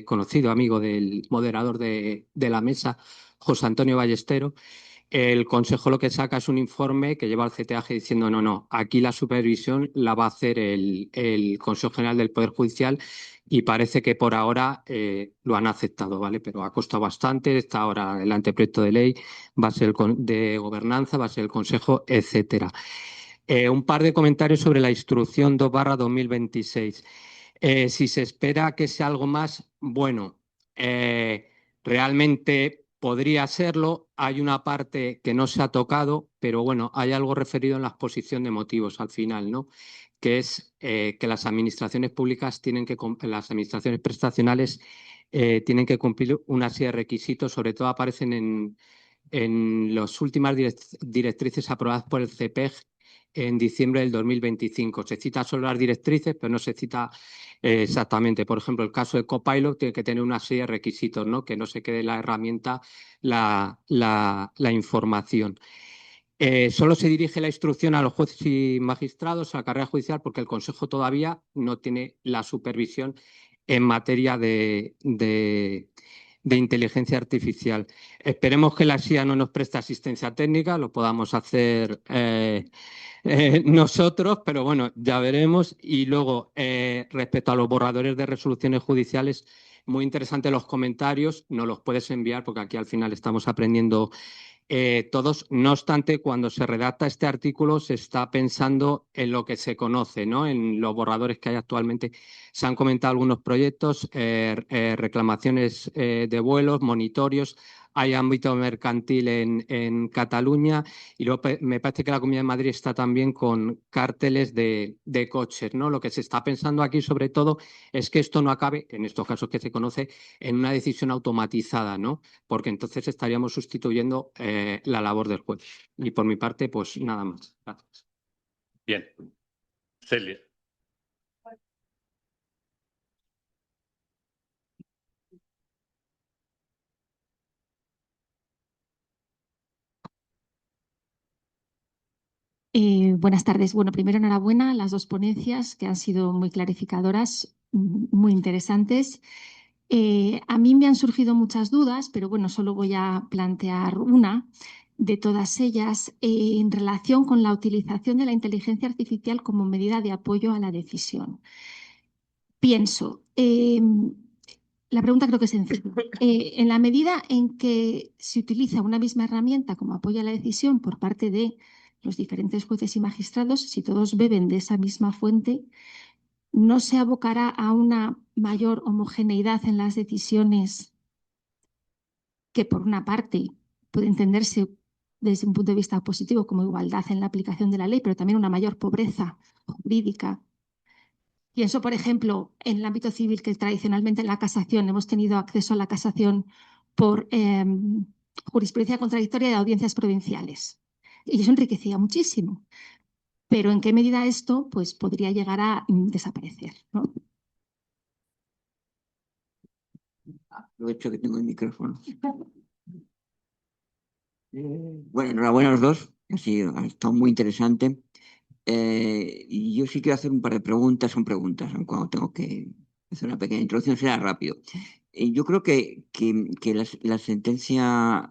conocido amigo del moderador de la mesa, José Antonio Ballestero, el Consejo lo que saca es un informe que lleva al CTAG diciendo no, aquí la supervisión la va a hacer el Consejo General del Poder Judicial y parece que por ahora lo han aceptado, ¿vale? Pero ha costado bastante, está ahora el anteproyecto de ley, va a ser de gobernanza, va a ser el Consejo, etcétera. Un par de comentarios sobre la instrucción 2/2026. Si se espera que sea algo más, bueno, realmente podría serlo. Hay una parte que no se ha tocado, pero bueno, hay algo referido en la exposición de motivos al final, ¿no? Que es que las administraciones públicas las administraciones prestacionales tienen que cumplir una serie de requisitos, sobre todo aparecen en las últimas directrices aprobadas por el CPEG en diciembre del 2025. Se cita solo las directrices, pero no se cita exactamente. Por ejemplo, el caso de Copilot tiene que tener una serie de requisitos, ¿no? Que no se quede la herramienta la información. Solo se dirige la instrucción a los jueces y magistrados, a la carrera judicial, porque el Consejo todavía no tiene la supervisión en materia de inteligencia artificial. Esperemos que la SIA no nos preste asistencia técnica, lo podamos hacer nosotros, pero bueno, ya veremos. Y luego, respecto a los borradores de resoluciones judiciales, muy interesantes los comentarios, nos los puedes enviar porque aquí al final estamos aprendiendo todos. No obstante, cuando se redacta este artículo se está pensando en lo que se conoce, ¿no? En los borradores que hay actualmente. Se han comentado algunos proyectos, reclamaciones de vuelos, monitorios. hay ámbito mercantil en Cataluña, y luego me parece que la Comunidad de Madrid está también con cárteles de coches, ¿no? Lo que se está pensando aquí sobre todo es que esto no acabe, en estos casos que se conoce, en una decisión automatizada, ¿no? Porque entonces estaríamos sustituyendo la labor del juez. Y por mi parte, pues nada más. Gracias. Bien. Celia. Buenas tardes. Bueno, primero enhorabuena a las dos ponencias que han sido muy clarificadoras, muy interesantes. A mí me han surgido muchas dudas, pero bueno, solo voy a plantear una de todas ellas en relación con la utilización de la inteligencia artificial como medida de apoyo a la decisión. Pienso, la pregunta creo que es sencilla. En la medida en que se utiliza una misma herramienta como apoyo a la decisión por parte de los diferentes jueces y magistrados, si todos beben de esa misma fuente, ¿no se abocará a una mayor homogeneidad en las decisiones que, por una parte, puede entenderse desde un punto de vista positivo como igualdad en la aplicación de la ley, pero también una mayor pobreza jurídica? Pienso, por ejemplo, en el ámbito civil, que tradicionalmente en la casación hemos tenido acceso a la casación por jurisprudencia contradictoria de audiencias provinciales. Y eso enriquecía muchísimo. Pero ¿en qué medida esto pues, podría llegar a desaparecer, ¿no? Aprovecho que tengo el micrófono. Bueno, enhorabuena a los dos. Ha estado muy interesante. Y yo sí quiero hacer un par de preguntas. Son preguntas, aunque cuando tengo que hacer una pequeña introducción será rápido. Yo creo que la sentencia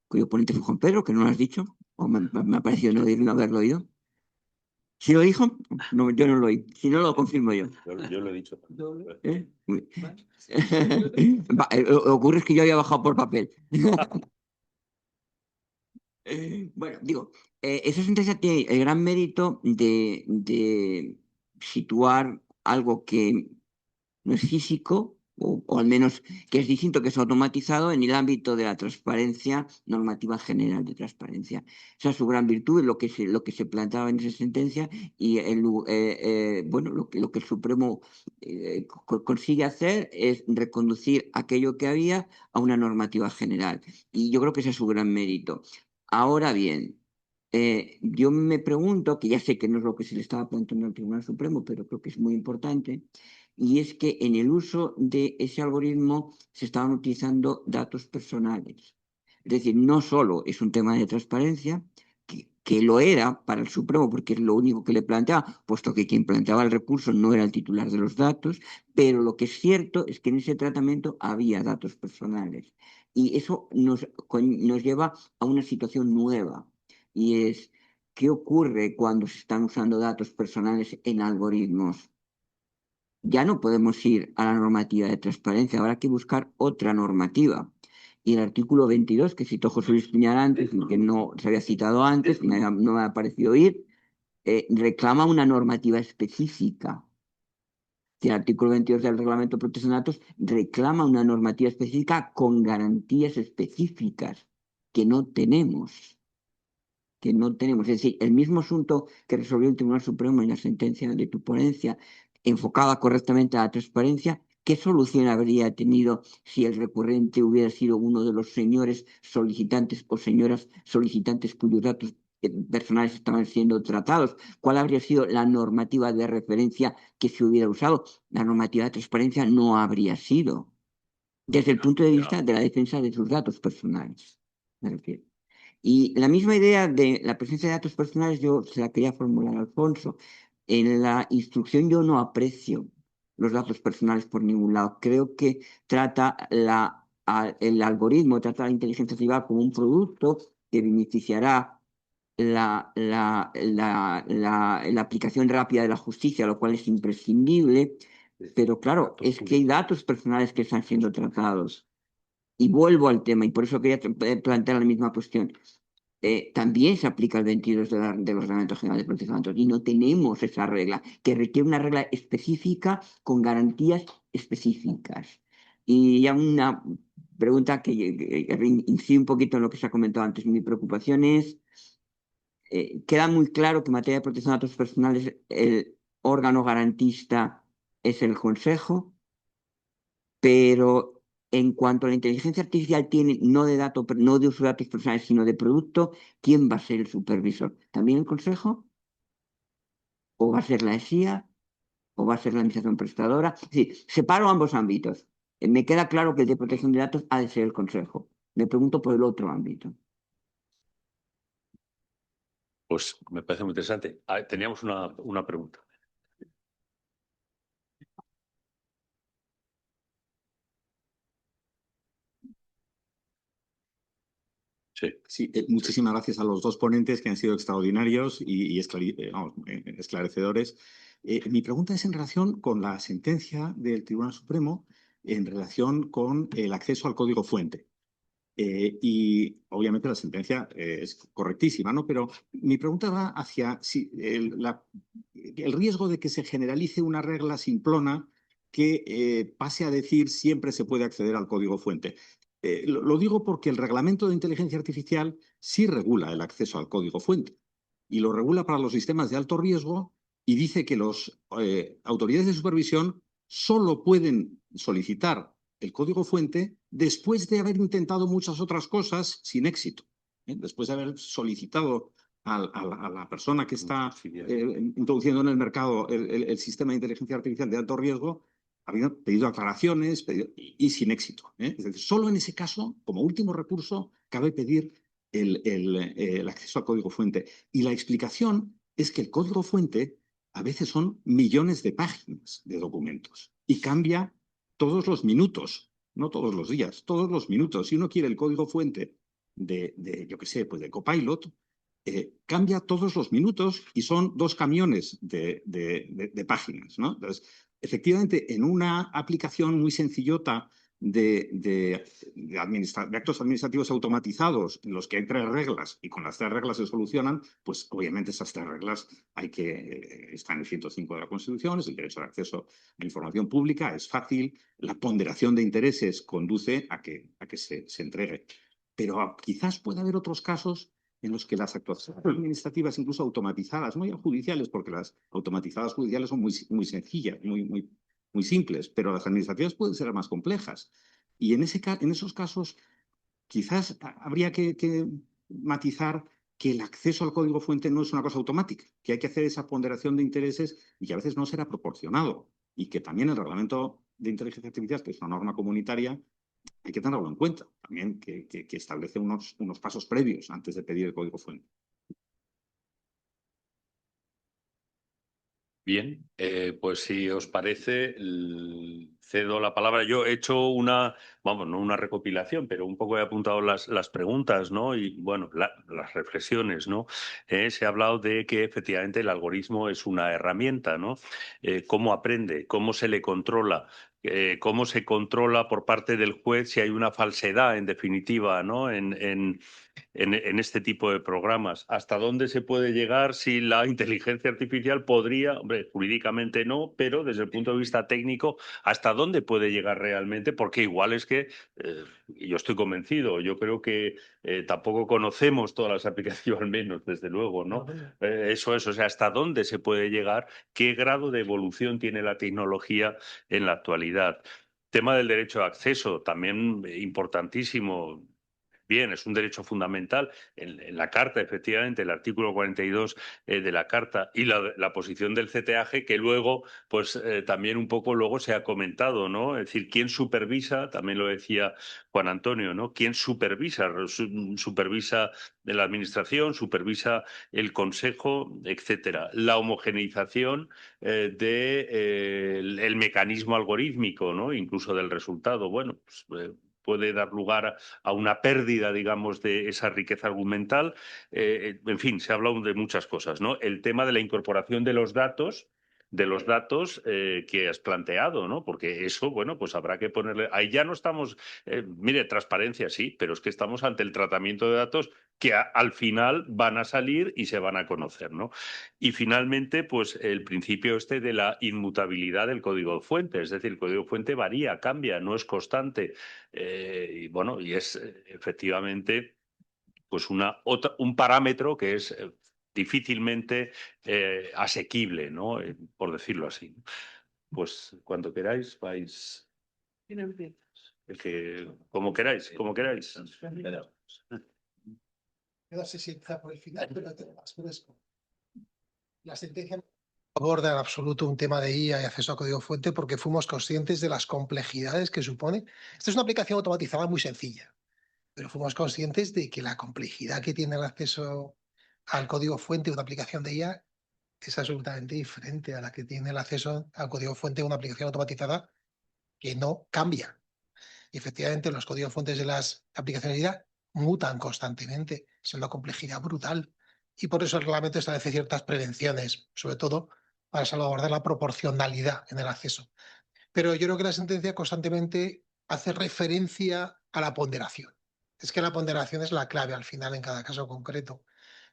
cuyo ponente fue Juan Pedro, que no lo has dicho, o me ha parecido no haberlo oído. ¿Sí lo dijo? No, yo no lo oí. Si no, lo confirmo yo. Yo lo he dicho. Ocurre es que yo había bajado por papel. Bueno, digo, esa sentencia tiene el gran mérito de situar algo que no es físico, o al menos que es distinto, que es automatizado en el ámbito de la transparencia, normativa general de transparencia. Esa es su gran virtud, lo que se planteaba en esa sentencia, y bueno, lo que el Supremo consigue hacer es reconducir aquello que había a una normativa general. Y yo creo que ese es su gran mérito. Ahora bien, yo me pregunto, que ya sé que no es lo que se le estaba planteando al Tribunal Supremo, pero creo que es muy importante, y es que en el uso de ese algoritmo se estaban utilizando datos personales. Es decir, no solo es un tema de transparencia, que lo era para el Supremo, porque es lo único que le planteaba, puesto que quien planteaba el recurso no era el titular de los datos, pero lo que es cierto es que en ese tratamiento había datos personales. Y eso nos lleva a una situación nueva, y es, ¿qué ocurre cuando se están usando datos personales en algoritmos? Ya no podemos ir a la normativa de transparencia, habrá que buscar otra normativa. Y el artículo 22, que citó José Luis Piñar antes, y que no se había citado antes, no me ha parecido oír, reclama una normativa específica. El artículo 22 del Reglamento de Protección de Datos reclama una normativa específica con garantías específicas que no tenemos. Es decir, el mismo asunto que resolvió el Tribunal Supremo en la sentencia de tu ponencia, enfocada correctamente a la transparencia, ¿qué solución habría tenido si el recurrente hubiera sido uno de los señores solicitantes o señoras solicitantes cuyos datos personales estaban siendo tratados? ¿Cuál habría sido la normativa de referencia que se hubiera usado? La normativa de transparencia no habría sido, desde el punto de vista de la defensa de sus datos personales, me refiero. Y la misma idea de la presencia de datos personales yo se la quería formular a Alfonso. En la instrucción yo no aprecio los datos personales por ningún lado. Creo que trata el algoritmo, trata la inteligencia artificial como un producto que beneficiará la aplicación rápida de la justicia, lo cual es imprescindible. Pero claro, es que hay datos personales que están siendo tratados. Y vuelvo al tema, y por eso quería plantear la misma cuestión. También se aplica el 22 de los Reglamentos Generales de Protección de Datos, y no tenemos esa regla, que requiere una regla específica con garantías específicas. Y ya una pregunta que incide un poquito en lo que se ha comentado antes. Mi preocupación es, queda muy claro que en materia de protección de datos personales el órgano garantista es el Consejo, pero en cuanto a la inteligencia artificial tiene no de uso de datos personales, sino de producto, ¿quién va a ser el supervisor? ¿También el Consejo? ¿O va a ser la ESIA? ¿O va a ser la administración prestadora? Sí, separo ambos ámbitos. Me queda claro que el de protección de datos ha de ser el Consejo. Me pregunto por el otro ámbito. Pues me parece muy interesante. Teníamos una pregunta. Sí, muchísimas gracias a los dos ponentes que han sido extraordinarios y esclarecedores. Mi pregunta es en relación con la sentencia del Tribunal Supremo en relación con el acceso al código fuente. Y obviamente la sentencia es correctísima, ¿no? Pero mi pregunta va hacia si el riesgo de que se generalice una regla simplona que pase a decir siempre se puede acceder al código fuente. Lo digo porque el reglamento de inteligencia artificial sí regula el acceso al código fuente y lo regula para los sistemas de alto riesgo y dice que las autoridades de supervisión solo pueden solicitar el código fuente después de haber intentado muchas otras cosas sin éxito. Después de haber solicitado a la persona que está introduciendo en el mercado el sistema de inteligencia artificial de alto riesgo, había pedido aclaraciones y sin éxito. Es decir, solo en ese caso, como último recurso, cabe pedir el acceso al código fuente. Y la explicación es que el código fuente a veces son millones de páginas de documentos y cambia todos los minutos, no todos los días, todos los minutos. Si uno quiere el código fuente yo qué sé, pues de Copilot, cambia todos los minutos y son 2 camiones de páginas, ¿no? Entonces, efectivamente, en una aplicación muy sencillota de actos administrativos automatizados en los que hay 3 reglas y con las 3 reglas se solucionan, pues obviamente esas 3 reglas están en el 105 de la Constitución, es el derecho al acceso a información pública, es fácil, la ponderación de intereses conduce a que se entregue. Pero quizás pueda haber otros casos en los que las actuaciones administrativas, incluso automatizadas, no ya judiciales, porque las automatizadas judiciales son muy sencillas, muy simples, pero las administrativas pueden ser más complejas. Y en esos casos, quizás habría que matizar que el acceso al código fuente no es una cosa automática, que hay que hacer esa ponderación de intereses y que a veces no será proporcionado. Y que también el reglamento de inteligencia artificial, que es una norma comunitaria, hay que tenerlo en cuenta. También que establece unos pasos previos antes de pedir el código fuente. Bien, pues si os parece, cedo la palabra. Yo he hecho no una recopilación, pero un poco he apuntado las preguntas, ¿no? Y bueno, las reflexiones, ¿no? Se ha hablado de que efectivamente el algoritmo es una herramienta, ¿no? ¿Cómo aprende? ¿Cómo se le controla? ¿Cómo se controla por parte del juez si hay una falsedad, en definitiva, ¿no? En este tipo de programas. ¿Hasta dónde se puede llegar si la inteligencia artificial podría, hombre, jurídicamente no, pero desde el punto de vista técnico, ¿hasta dónde puede llegar realmente? Porque igual es que, yo estoy convencido, yo creo que tampoco conocemos todas las aplicaciones, al menos, desde luego, ¿no? Eso es, o sea, ¿hasta dónde se puede llegar? ¿Qué grado de evolución tiene la tecnología en la actualidad? Tema del derecho de acceso, también importantísimo. Bien, es un derecho fundamental. En la Carta, efectivamente, el artículo 42 de la Carta y la posición del CTAG, que luego, pues también un poco luego se ha comentado, ¿no? Es decir, ¿quién supervisa? También lo decía Juan Antonio, ¿no? ¿Quién supervisa? Supervisa la Administración, supervisa el Consejo, etcétera. La homogeneización del mecanismo algorítmico, ¿no? Incluso del resultado. Bueno, pues, puede dar lugar a una pérdida, digamos, de esa riqueza argumental. En fin, se ha hablado de muchas cosas, ¿no? El tema de la incorporación de los datos, de los datos que has planteado, ¿no? Porque eso, bueno, pues habrá que ponerle... Ahí ya no estamos... mire, transparencia sí, pero es que estamos ante el tratamiento de datos que al final van a salir y se van a conocer, ¿no? Y finalmente, pues el principio este de la inmutabilidad del código fuente, es decir, el código fuente varía, cambia, no es constante. Y bueno, y es efectivamente pues un parámetro que es difícilmente asequible, ¿no? Por decirlo así. Pues cuando queráis vais... ¿Quién empieza? Como queráis, como queráis. Yo no sé si empieza por el final, pero tengo más fresco. La sentencia no aborda en absoluto un tema de IA y acceso a código fuente porque fuimos conscientes de las complejidades que supone. Esta es una aplicación automatizada muy sencilla, pero fuimos conscientes de que la complejidad que tiene el acceso al código fuente de una aplicación de IA es absolutamente diferente a la que tiene el acceso al código fuente de una aplicación automatizada que no cambia. Y efectivamente, los códigos fuentes de las aplicaciones de IA mutan constantemente, es una complejidad brutal. Y por eso el reglamento establece ciertas prevenciones, sobre todo para salvaguardar la proporcionalidad en el acceso. Pero yo creo que la sentencia constantemente hace referencia a la ponderación. Es que la ponderación es la clave al final en cada caso concreto.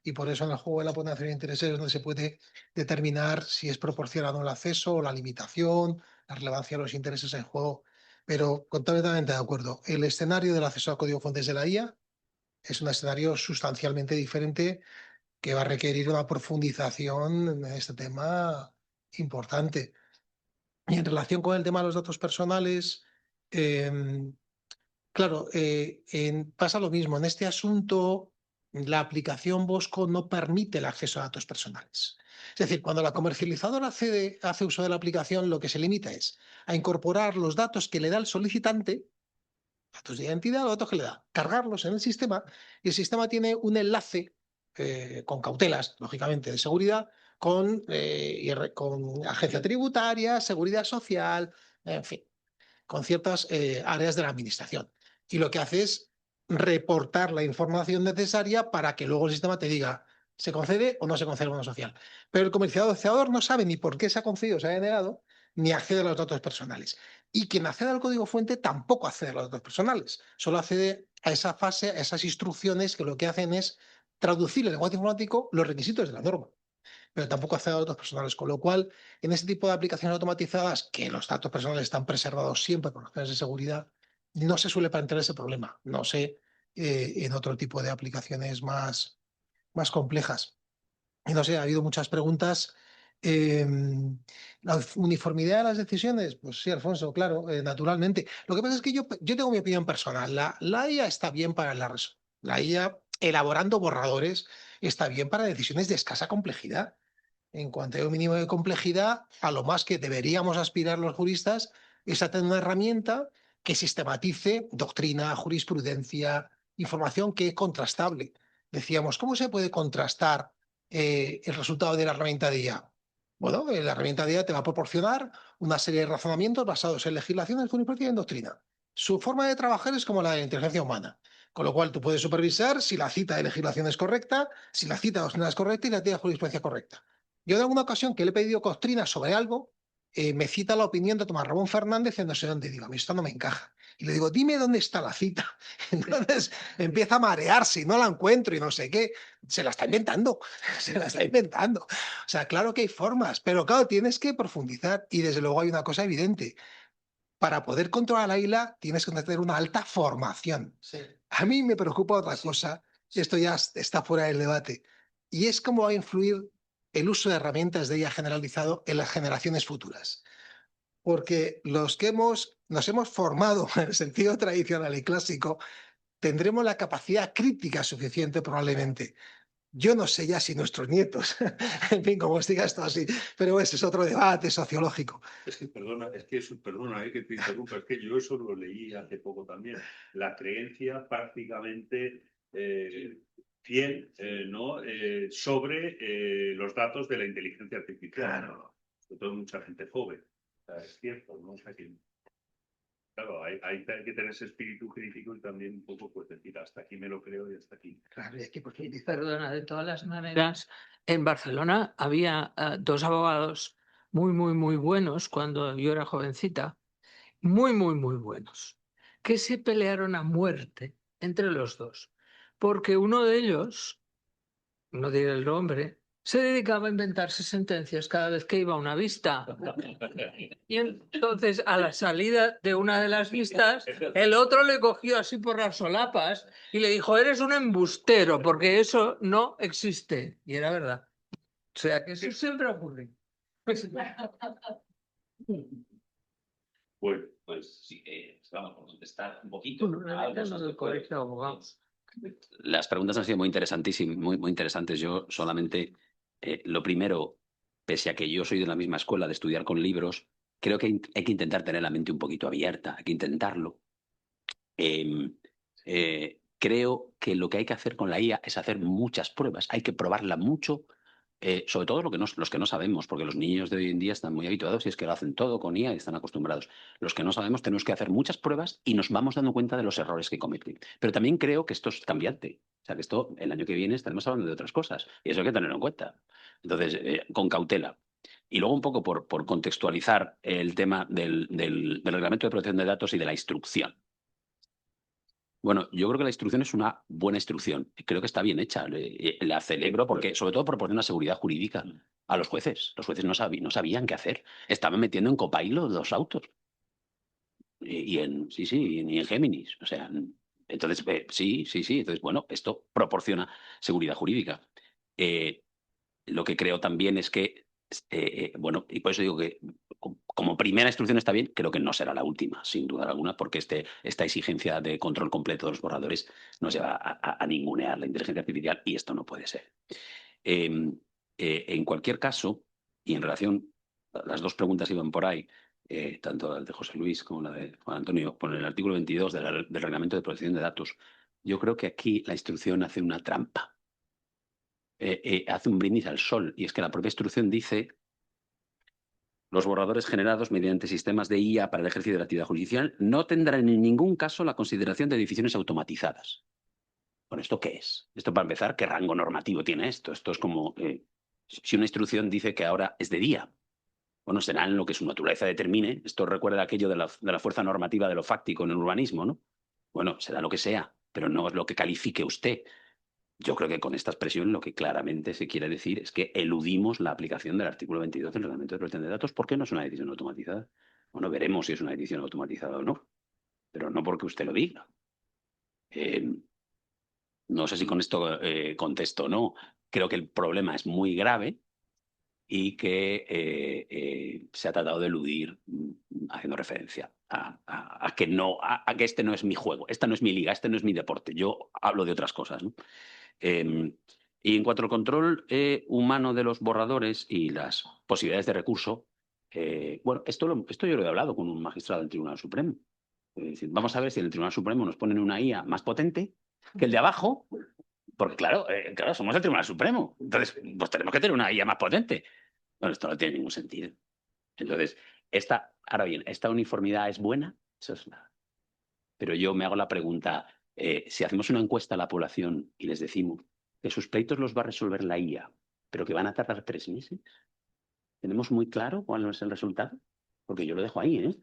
Y por eso en el juego de la ponderación de intereses es donde se puede determinar si es proporcionado el acceso o la limitación, la relevancia de los intereses en juego. Pero completamente de acuerdo. El escenario del acceso a código fuentes de la IA es un escenario sustancialmente diferente que va a requerir una profundización en este tema importante. Y en relación con el tema de los datos personales, claro, pasa lo mismo. En este asunto, la aplicación Bosco no permite el acceso a datos personales. Es decir, cuando la comercializadora hace uso de la aplicación, lo que se limita es a incorporar los datos que le da el solicitante, datos de identidad, los datos que le da, cargarlos en el sistema, y el sistema tiene un enlace con cautelas, lógicamente, de seguridad, con agencia tributaria, seguridad social, en fin, con ciertas áreas de la administración. Y lo que hace es reportar la información necesaria para que luego el sistema te diga se concede o no se concede el bono social. Pero el comercializador no sabe ni por qué se ha concedido o se ha denegado, ni accede a los datos personales. Y quien accede al código fuente tampoco accede a los datos personales, solo accede a esa fase, a esas instrucciones que lo que hacen es traducir en lenguaje informático los requisitos de la norma, pero tampoco accede a datos personales, con lo cual en este tipo de aplicaciones automatizadas, que los datos personales están preservados siempre por razones de seguridad, no se suele plantear ese problema. No sé en otro tipo de aplicaciones más complejas. Y no sé, ha habido muchas preguntas. La uniformidad de las decisiones, pues sí, Alfonso, claro, naturalmente. Lo que pasa es que yo tengo mi opinión personal. La IA está bien para la IA elaborando borradores está bien para decisiones de escasa complejidad. En cuanto a un mínimo de complejidad, a lo más que deberíamos aspirar los juristas es a tener una herramienta que sistematice doctrina, jurisprudencia, información que es contrastable. Decíamos, ¿cómo se puede contrastar el resultado de la herramienta de IA? Bueno, la herramienta de IA te va a proporcionar una serie de razonamientos basados en legislación, jurisprudencia y en doctrina. Su forma de trabajar es como la de la inteligencia humana, con lo cual tú puedes supervisar si la cita de legislación es correcta, si la cita de doctrina es correcta y la cita de jurisprudencia correcta. Yo en alguna ocasión que le he pedido doctrina sobre algo, me cita la opinión de Tomás Ramón Fernández en no sé dónde. Digo, a mí esto no me encaja. Y le digo, dime dónde está la cita. Entonces empieza a marearse y no la encuentro y no sé qué. Se la está inventando, se la está inventando. O sea, claro que hay formas, pero claro, tienes que profundizar. Y desde luego hay una cosa evidente. Para poder controlar la isla tienes que tener una alta formación. Sí. A mí me preocupa otra cosa, y esto ya está fuera del debate, y es cómo va a influir el uso de herramientas de IA generalizado en las generaciones futuras. Porque los que nos hemos formado en el sentido tradicional y clásico, tendremos la capacidad crítica suficiente probablemente. Yo no sé ya si nuestros nietos, en fin, como os diga esto así, pero ese es otro debate sociológico. Es que perdona, que te interrumpa, es que yo eso lo leí hace poco también. La creencia prácticamente fiel ¿no? Sobre los datos de la inteligencia artificial. Claro. Sobre todo mucha gente joven. O sea, es cierto, ¿no? O sea, que, claro, hay que tener ese espíritu crítico y también un poco, pues decir, hasta aquí me lo creo y hasta aquí. Claro, es que perdona, de todas las maneras, en Barcelona había dos abogados muy buenos cuando yo era jovencita, muy buenos, que se pelearon a muerte entre los dos, porque uno de ellos, no diré el nombre, se dedicaba a inventarse sentencias cada vez que iba a una vista. Y entonces, a la salida de una de las vistas, el otro le cogió así por las solapas y le dijo: eres un embustero, porque eso no existe. Y era verdad. O sea, que eso siempre ocurre. Bueno, pues sí, vamos a contestar un poquito. Del colegio de abogados. Las preguntas han sido muy interesantísimas, muy interesantes. Yo solamente, lo primero, pese a que yo soy de la misma escuela de estudiar con libros, creo que hay que intentar tener la mente un poquito abierta, hay que intentarlo. Creo que lo que hay que hacer con la IA es hacer muchas pruebas, hay que probarla mucho, sobre todo los que no sabemos, porque los niños de hoy en día están muy habituados y es que lo hacen todo con IA y están acostumbrados. Los que no sabemos tenemos que hacer muchas pruebas y nos vamos dando cuenta de los errores que cometen. Pero también creo que esto es cambiante. O sea, que esto el año que viene estaremos hablando de otras cosas y eso hay que tenerlo en cuenta. Entonces, con cautela. Y luego un poco por contextualizar el tema del reglamento de protección de datos y de la instrucción. Bueno, yo creo que la instrucción es una buena instrucción. Creo que está bien hecha. La celebro porque, sobre todo, proporciona seguridad jurídica a los jueces. Los jueces no sabían qué hacer. Estaban metiendo en Copilot los autos. Y en Géminis. O sea, entonces, sí. Entonces, bueno, esto proporciona seguridad jurídica. Lo que creo también es que, bueno, y por eso digo que como primera instrucción está bien, creo que no será la última, sin duda alguna, porque esta exigencia de control completo de los borradores nos lleva a ningunear la inteligencia artificial y esto no puede ser. En cualquier caso, y en relación, las dos preguntas iban por ahí, tanto la de José Luis como la de Juan Antonio, por el artículo 22 del Reglamento de Protección de Datos, yo creo que aquí la instrucción hace una trampa. Hace un brindis al sol, y es que la propia instrucción dice: los borradores generados mediante sistemas de IA para el ejercicio de la actividad judicial no tendrán en ningún caso la consideración de decisiones automatizadas. Bueno, ¿esto qué es? Esto, para empezar, ¿qué rango normativo tiene esto? Esto es como si una instrucción dice que ahora es de día. Bueno, será en lo que su naturaleza determine. Esto recuerda aquello de la fuerza normativa de lo fáctico en el urbanismo, ¿no? Bueno, será lo que sea, pero no es lo que califique usted. Yo creo que con esta expresión lo que claramente se quiere decir es que eludimos la aplicación del artículo 22 del Reglamento de Protección de Datos porque no es una decisión automatizada. Bueno, veremos si es una decisión automatizada o no, pero no porque usted lo diga. No sé si con esto contesto o no. Creo que el problema es muy grave y que se ha tratado de eludir haciendo referencia a que este no es mi juego, esta no es mi liga, este no es mi deporte. Yo hablo de otras cosas, ¿no? Y en cuanto al control humano de los borradores y las posibilidades de recurso, bueno, esto yo lo he hablado con un magistrado del Tribunal Supremo. Es decir, vamos a ver si en el Tribunal Supremo nos ponen una IA más potente que el de abajo, porque claro, somos el Tribunal Supremo. Entonces, pues tenemos que tener una IA más potente. Bueno, esto no tiene ningún sentido. Entonces, ahora bien, ¿esta uniformidad es buena? Eso es nada. Pero yo me hago la pregunta, si hacemos una encuesta a la población y les decimos que sus pleitos los va a resolver la IA, pero que van a tardar 3 meses, ¿tenemos muy claro cuál es el resultado? Porque yo lo dejo ahí, ¿eh?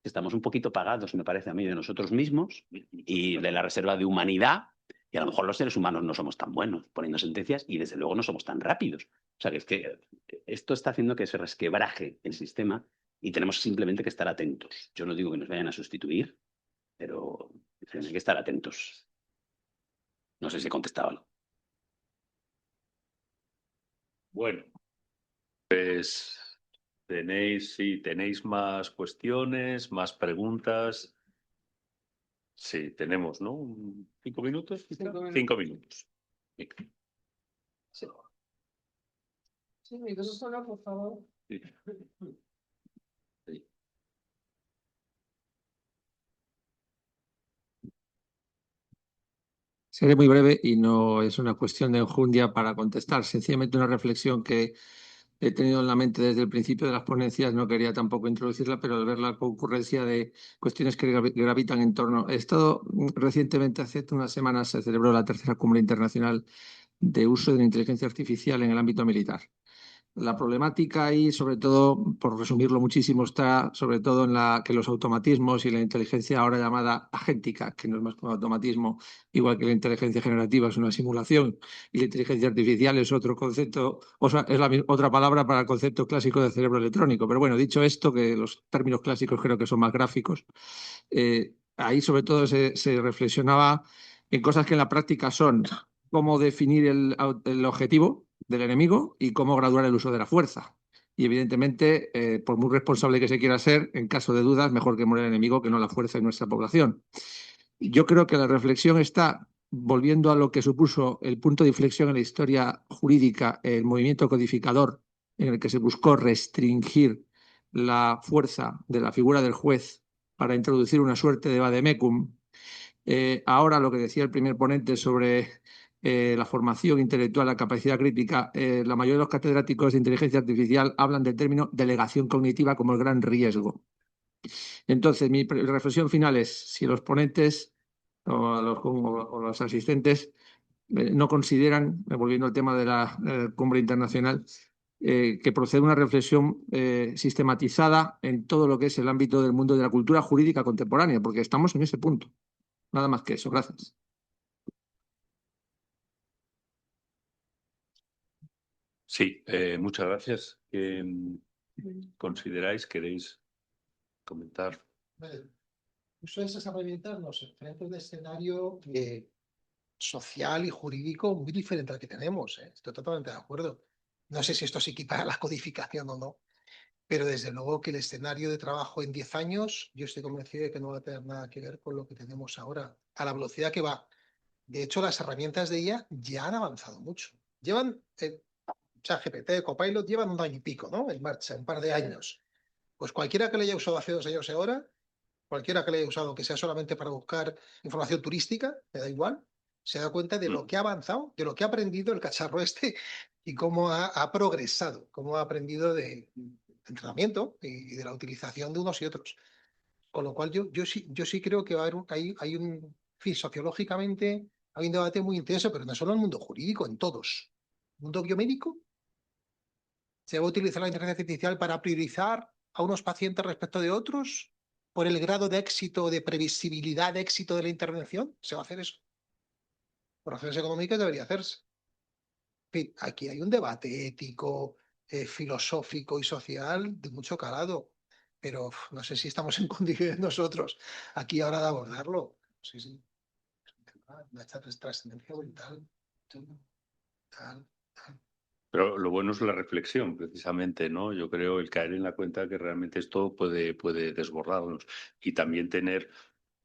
Estamos un poquito pagados, me parece a mí, de nosotros mismos y de la reserva de humanidad, y a lo mejor los seres humanos no somos tan buenos poniendo sentencias y desde luego no somos tan rápidos. O sea, que es que esto está haciendo que se resquebraje el sistema y tenemos simplemente que estar atentos. Yo no digo que nos vayan a sustituir, pero hay que estar atentos. No sé si he contestado algo. Bueno, pues tenéis más cuestiones, más preguntas. Sí, tenemos, ¿no? ¿5 minutos? 5 minutos. Sí, micrófono, por favor. Sí. Seré muy breve y no es una cuestión de enjundia para contestar, sencillamente una reflexión que he tenido en la mente desde el principio de las ponencias, no quería tampoco introducirla, pero al ver la concurrencia de cuestiones que gravitan en torno. He estado recientemente, hace unas semanas, se celebró la tercera cumbre internacional de uso de la inteligencia artificial en el ámbito militar. La problemática ahí, sobre todo, por resumirlo muchísimo, está sobre todo en la que los automatismos y la inteligencia ahora llamada agéntica, que no es más que un automatismo, igual que la inteligencia generativa es una simulación y la inteligencia artificial es otro concepto, o sea, es otra palabra para el concepto clásico de cerebro electrónico. Pero bueno, dicho esto, que los términos clásicos creo que son más gráficos, ahí sobre todo se reflexionaba en cosas que en la práctica son cómo definir el objetivo del enemigo y cómo graduar el uso de la fuerza. Y evidentemente, por muy responsable que se quiera ser, en caso de dudas, mejor que muera el enemigo que no la fuerza en nuestra población. Yo creo que la reflexión está volviendo a lo que supuso el punto de inflexión en la historia jurídica, el movimiento codificador, en el que se buscó restringir la fuerza de la figura del juez para introducir una suerte de vademecum. Ahora lo que decía el primer ponente sobre la formación intelectual, la capacidad crítica, la mayoría de los catedráticos de inteligencia artificial hablan del término delegación cognitiva como el gran riesgo. Entonces, mi reflexión final es, si los ponentes o los asistentes no consideran, volviendo al tema de la cumbre internacional, que procede una reflexión sistematizada en todo lo que es el ámbito del mundo de la cultura jurídica contemporánea, porque estamos en ese punto. Nada más que eso. Gracias. Sí, muchas gracias. ¿Qué consideráis? ¿Queréis comentar? Ustedes es habilitarnos frente a un escenario social y jurídico muy diferente al que tenemos. Estoy totalmente de acuerdo. No sé si esto se equipara a la codificación o no, pero desde luego que el escenario de trabajo en 10 años, yo estoy convencido de que no va a tener nada que ver con lo que tenemos ahora, a la velocidad que va. De hecho, las herramientas de IA ya han avanzado mucho. Llevan, ChatGPT, Copilot, llevan 1 año y pico, ¿no? En marcha, un par de años. Pues cualquiera que lo haya usado hace 2 años ahora, cualquiera que lo haya usado, que sea solamente para buscar información turística, me da igual, se da cuenta de lo que ha avanzado, de lo que ha aprendido el cacharro este y cómo ha progresado, cómo ha aprendido de entrenamiento y de la utilización de unos y otros. Con lo cual yo sí creo que va a haber hay un, fin, sociológicamente hay un debate muy intenso, pero no solo en el mundo jurídico, en todos. ¿El mundo biomédico? ¿Se va a utilizar la inteligencia artificial para priorizar a unos pacientes respecto de otros? ¿Por el grado de éxito, de previsibilidad de éxito de la intervención? ¿Se va a hacer eso? Por razones económicas debería hacerse. En fin, aquí hay un debate ético, filosófico y social de mucho calado, pero no sé si estamos en condiciones nosotros aquí ahora de abordarlo. Sí, sí. Una trascendencia brutal. Tal. Pero lo bueno es la reflexión, precisamente, ¿no? Yo creo el caer en la cuenta que realmente esto puede desbordarnos y también tener,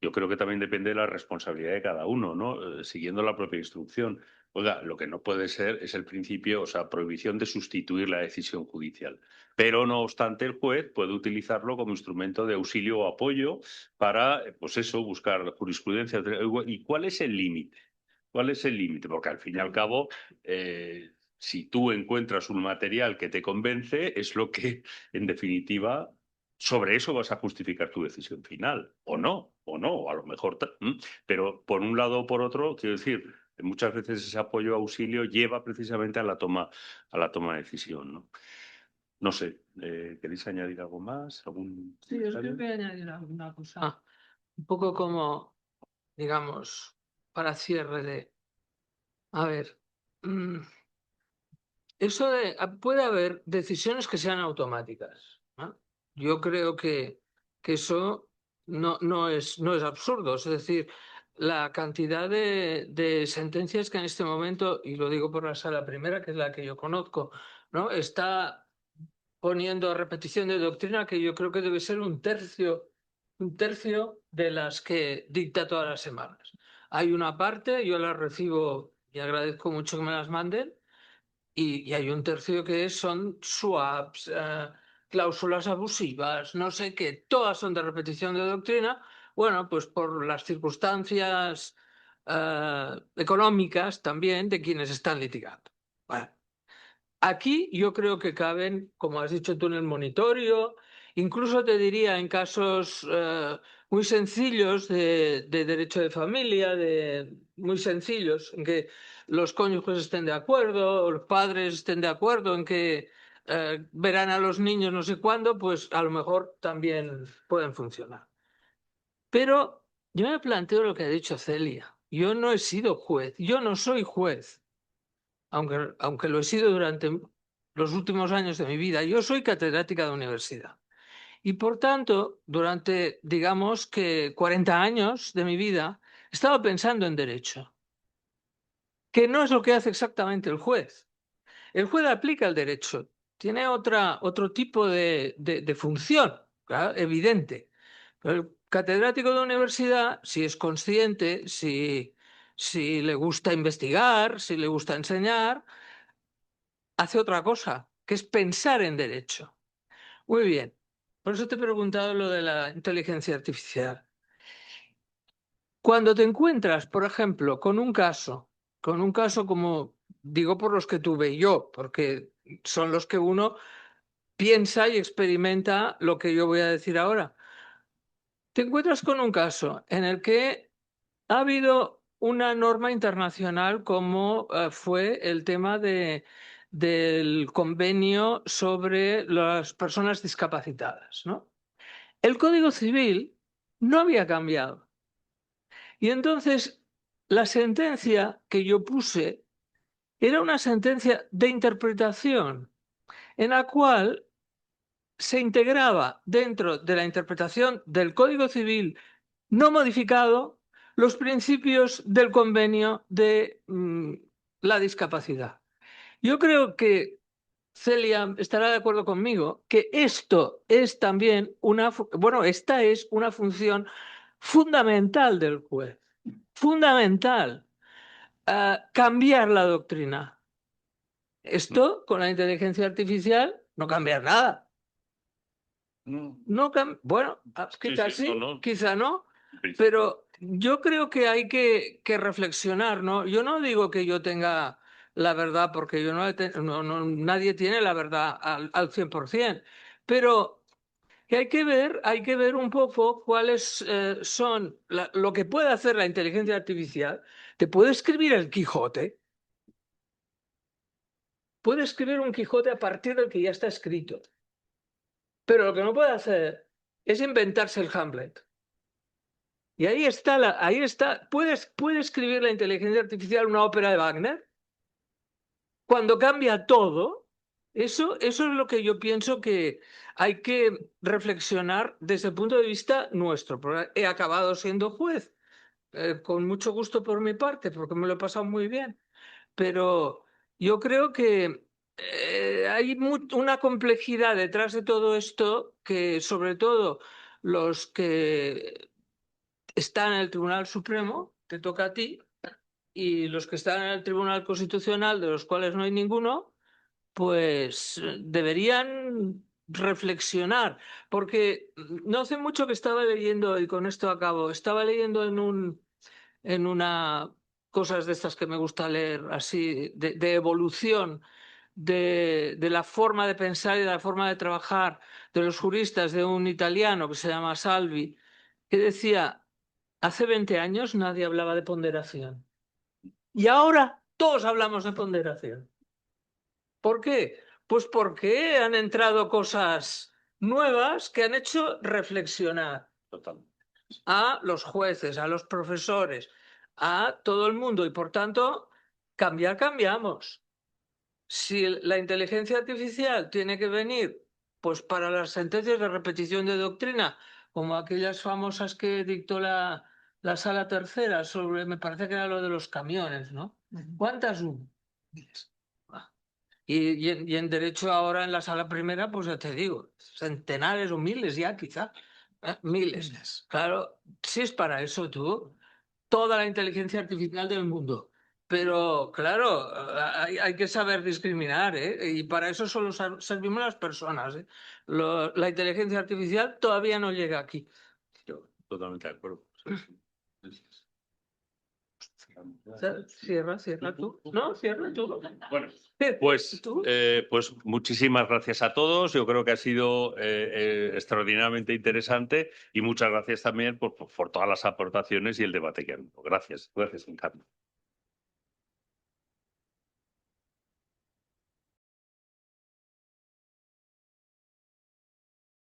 yo creo que también depende de la responsabilidad de cada uno, ¿no? Siguiendo la propia instrucción. Oiga, lo que no puede ser es el principio, o sea, prohibición de sustituir la decisión judicial. Pero no obstante, el juez puede utilizarlo como instrumento de auxilio o apoyo para, pues eso, buscar jurisprudencia. ¿Y cuál es el límite? ¿Cuál es el límite? Porque al fin y al cabo, si tú encuentras un material que te convence, es lo que, en definitiva, sobre eso vas a justificar tu decisión final. O no, a lo mejor. Pero por un lado o por otro, quiero decir, muchas veces ese apoyo o auxilio lleva precisamente a la toma de decisión, ¿no? No sé, ¿queréis añadir algo más? Sí, yo creo que voy a añadir alguna cosa. Un poco como, digamos, para cierre de... A ver, puede haber decisiones que sean automáticas, ¿no? Yo creo que eso no es absurdo. Es decir, la cantidad de sentencias que en este momento, y lo digo por la sala primera, que es la que yo conozco, ¿no? Está poniendo a repetición de doctrina que yo creo que debe ser un tercio de las que dicta todas las semanas. Hay una parte, yo las recibo y agradezco mucho que me las manden, y hay un tercio que son swaps, cláusulas abusivas, no sé qué, todas son de repetición de doctrina, bueno, pues por las circunstancias económicas también de quienes están litigando. Bueno, aquí yo creo que caben, como has dicho tú, en el monitorio, incluso te diría en casos muy sencillos de derecho de familia, muy sencillos, en que los cónyuges estén de acuerdo, los padres estén de acuerdo en que verán a los niños no sé cuándo, pues a lo mejor también pueden funcionar. Pero yo me planteo lo que ha dicho Celia. Yo no he sido juez, yo no soy juez, aunque lo he sido durante los últimos años de mi vida. Yo soy catedrática de universidad. Y por tanto, durante, digamos que 40 años de mi vida, he estado pensando en derecho, que no es lo que hace exactamente el juez. El juez aplica el derecho, tiene otro tipo de función, claro, evidente. Pero el catedrático de universidad, si es consciente, si le gusta investigar, si le gusta enseñar, hace otra cosa, que es pensar en derecho. Muy bien. Por eso te he preguntado lo de la inteligencia artificial. Cuando te encuentras, por ejemplo, con un caso como digo por los que tuve yo, porque son los que uno piensa y experimenta lo que yo voy a decir ahora. Te encuentras con un caso en el que ha habido una norma internacional como fue el tema del convenio sobre las personas discapacitadas, ¿no? El Código Civil no había cambiado. Y entonces la sentencia que yo puse era una sentencia de interpretación en la cual se integraba dentro de la interpretación del Código Civil no modificado los principios del convenio de la discapacidad. Yo creo que Celia estará de acuerdo conmigo que esto es también esta es una función fundamental del juez, fundamental, cambiar la doctrina. Esto con la inteligencia artificial no cambia nada. Bueno, quizás sí, quizá no, pero yo creo que hay que reflexionar, ¿no? Yo no digo que yo tenga la verdad, porque yo nadie tiene la verdad al 100%, pero que hay que ver un poco cuáles son lo que puede hacer la inteligencia artificial. Te puede escribir el Quijote, puede escribir un Quijote a partir del que ya está escrito. Pero lo que no puede hacer es inventarse el Hamlet. Y ahí está, ¿puede escribir la inteligencia artificial una ópera de Wagner? Cuando cambia todo, eso es lo que yo pienso que hay que reflexionar desde el punto de vista nuestro. Porque he acabado siendo juez, con mucho gusto por mi parte, porque me lo he pasado muy bien. Pero yo creo que hay una complejidad detrás de todo esto que, sobre todo, los que están en el Tribunal Supremo, te toca a ti, y los que están en el Tribunal Constitucional, de los cuales no hay ninguno, pues deberían reflexionar, porque no hace mucho que estaba leyendo, y con esto acabo, estaba leyendo en una cosas de estas que me gusta leer, así, de evolución de la forma de pensar y de la forma de trabajar de los juristas, de un italiano que se llama Salvi, que decía, hace 20 años nadie hablaba de ponderación y ahora todos hablamos de ponderación. ¿Por qué? Pues porque han entrado cosas nuevas que han hecho reflexionar a los jueces, a los profesores, a todo el mundo, y por tanto, cambiamos. Si la inteligencia artificial tiene que venir pues para las sentencias de repetición de doctrina, como aquellas famosas que dictó la Sala Tercera sobre, me parece que era lo de los camiones, ¿no? ¿Cuántas hubo? Miles. Y en derecho ahora en la Sala Primera, pues ya te digo, centenares o miles ya quizá. Miles. Claro, si es para eso tú, toda la inteligencia artificial del mundo. Pero claro, hay que saber discriminar, ¿eh? Y para eso solo servimos las personas, ¿eh? La inteligencia artificial todavía no llega aquí. Totalmente de acuerdo. Cierra tú. No, cierra tú. Bueno, pues muchísimas gracias a todos. Yo creo que ha sido extraordinariamente interesante y muchas gracias también por todas las aportaciones y el debate que ha habido. Gracias, Encarno.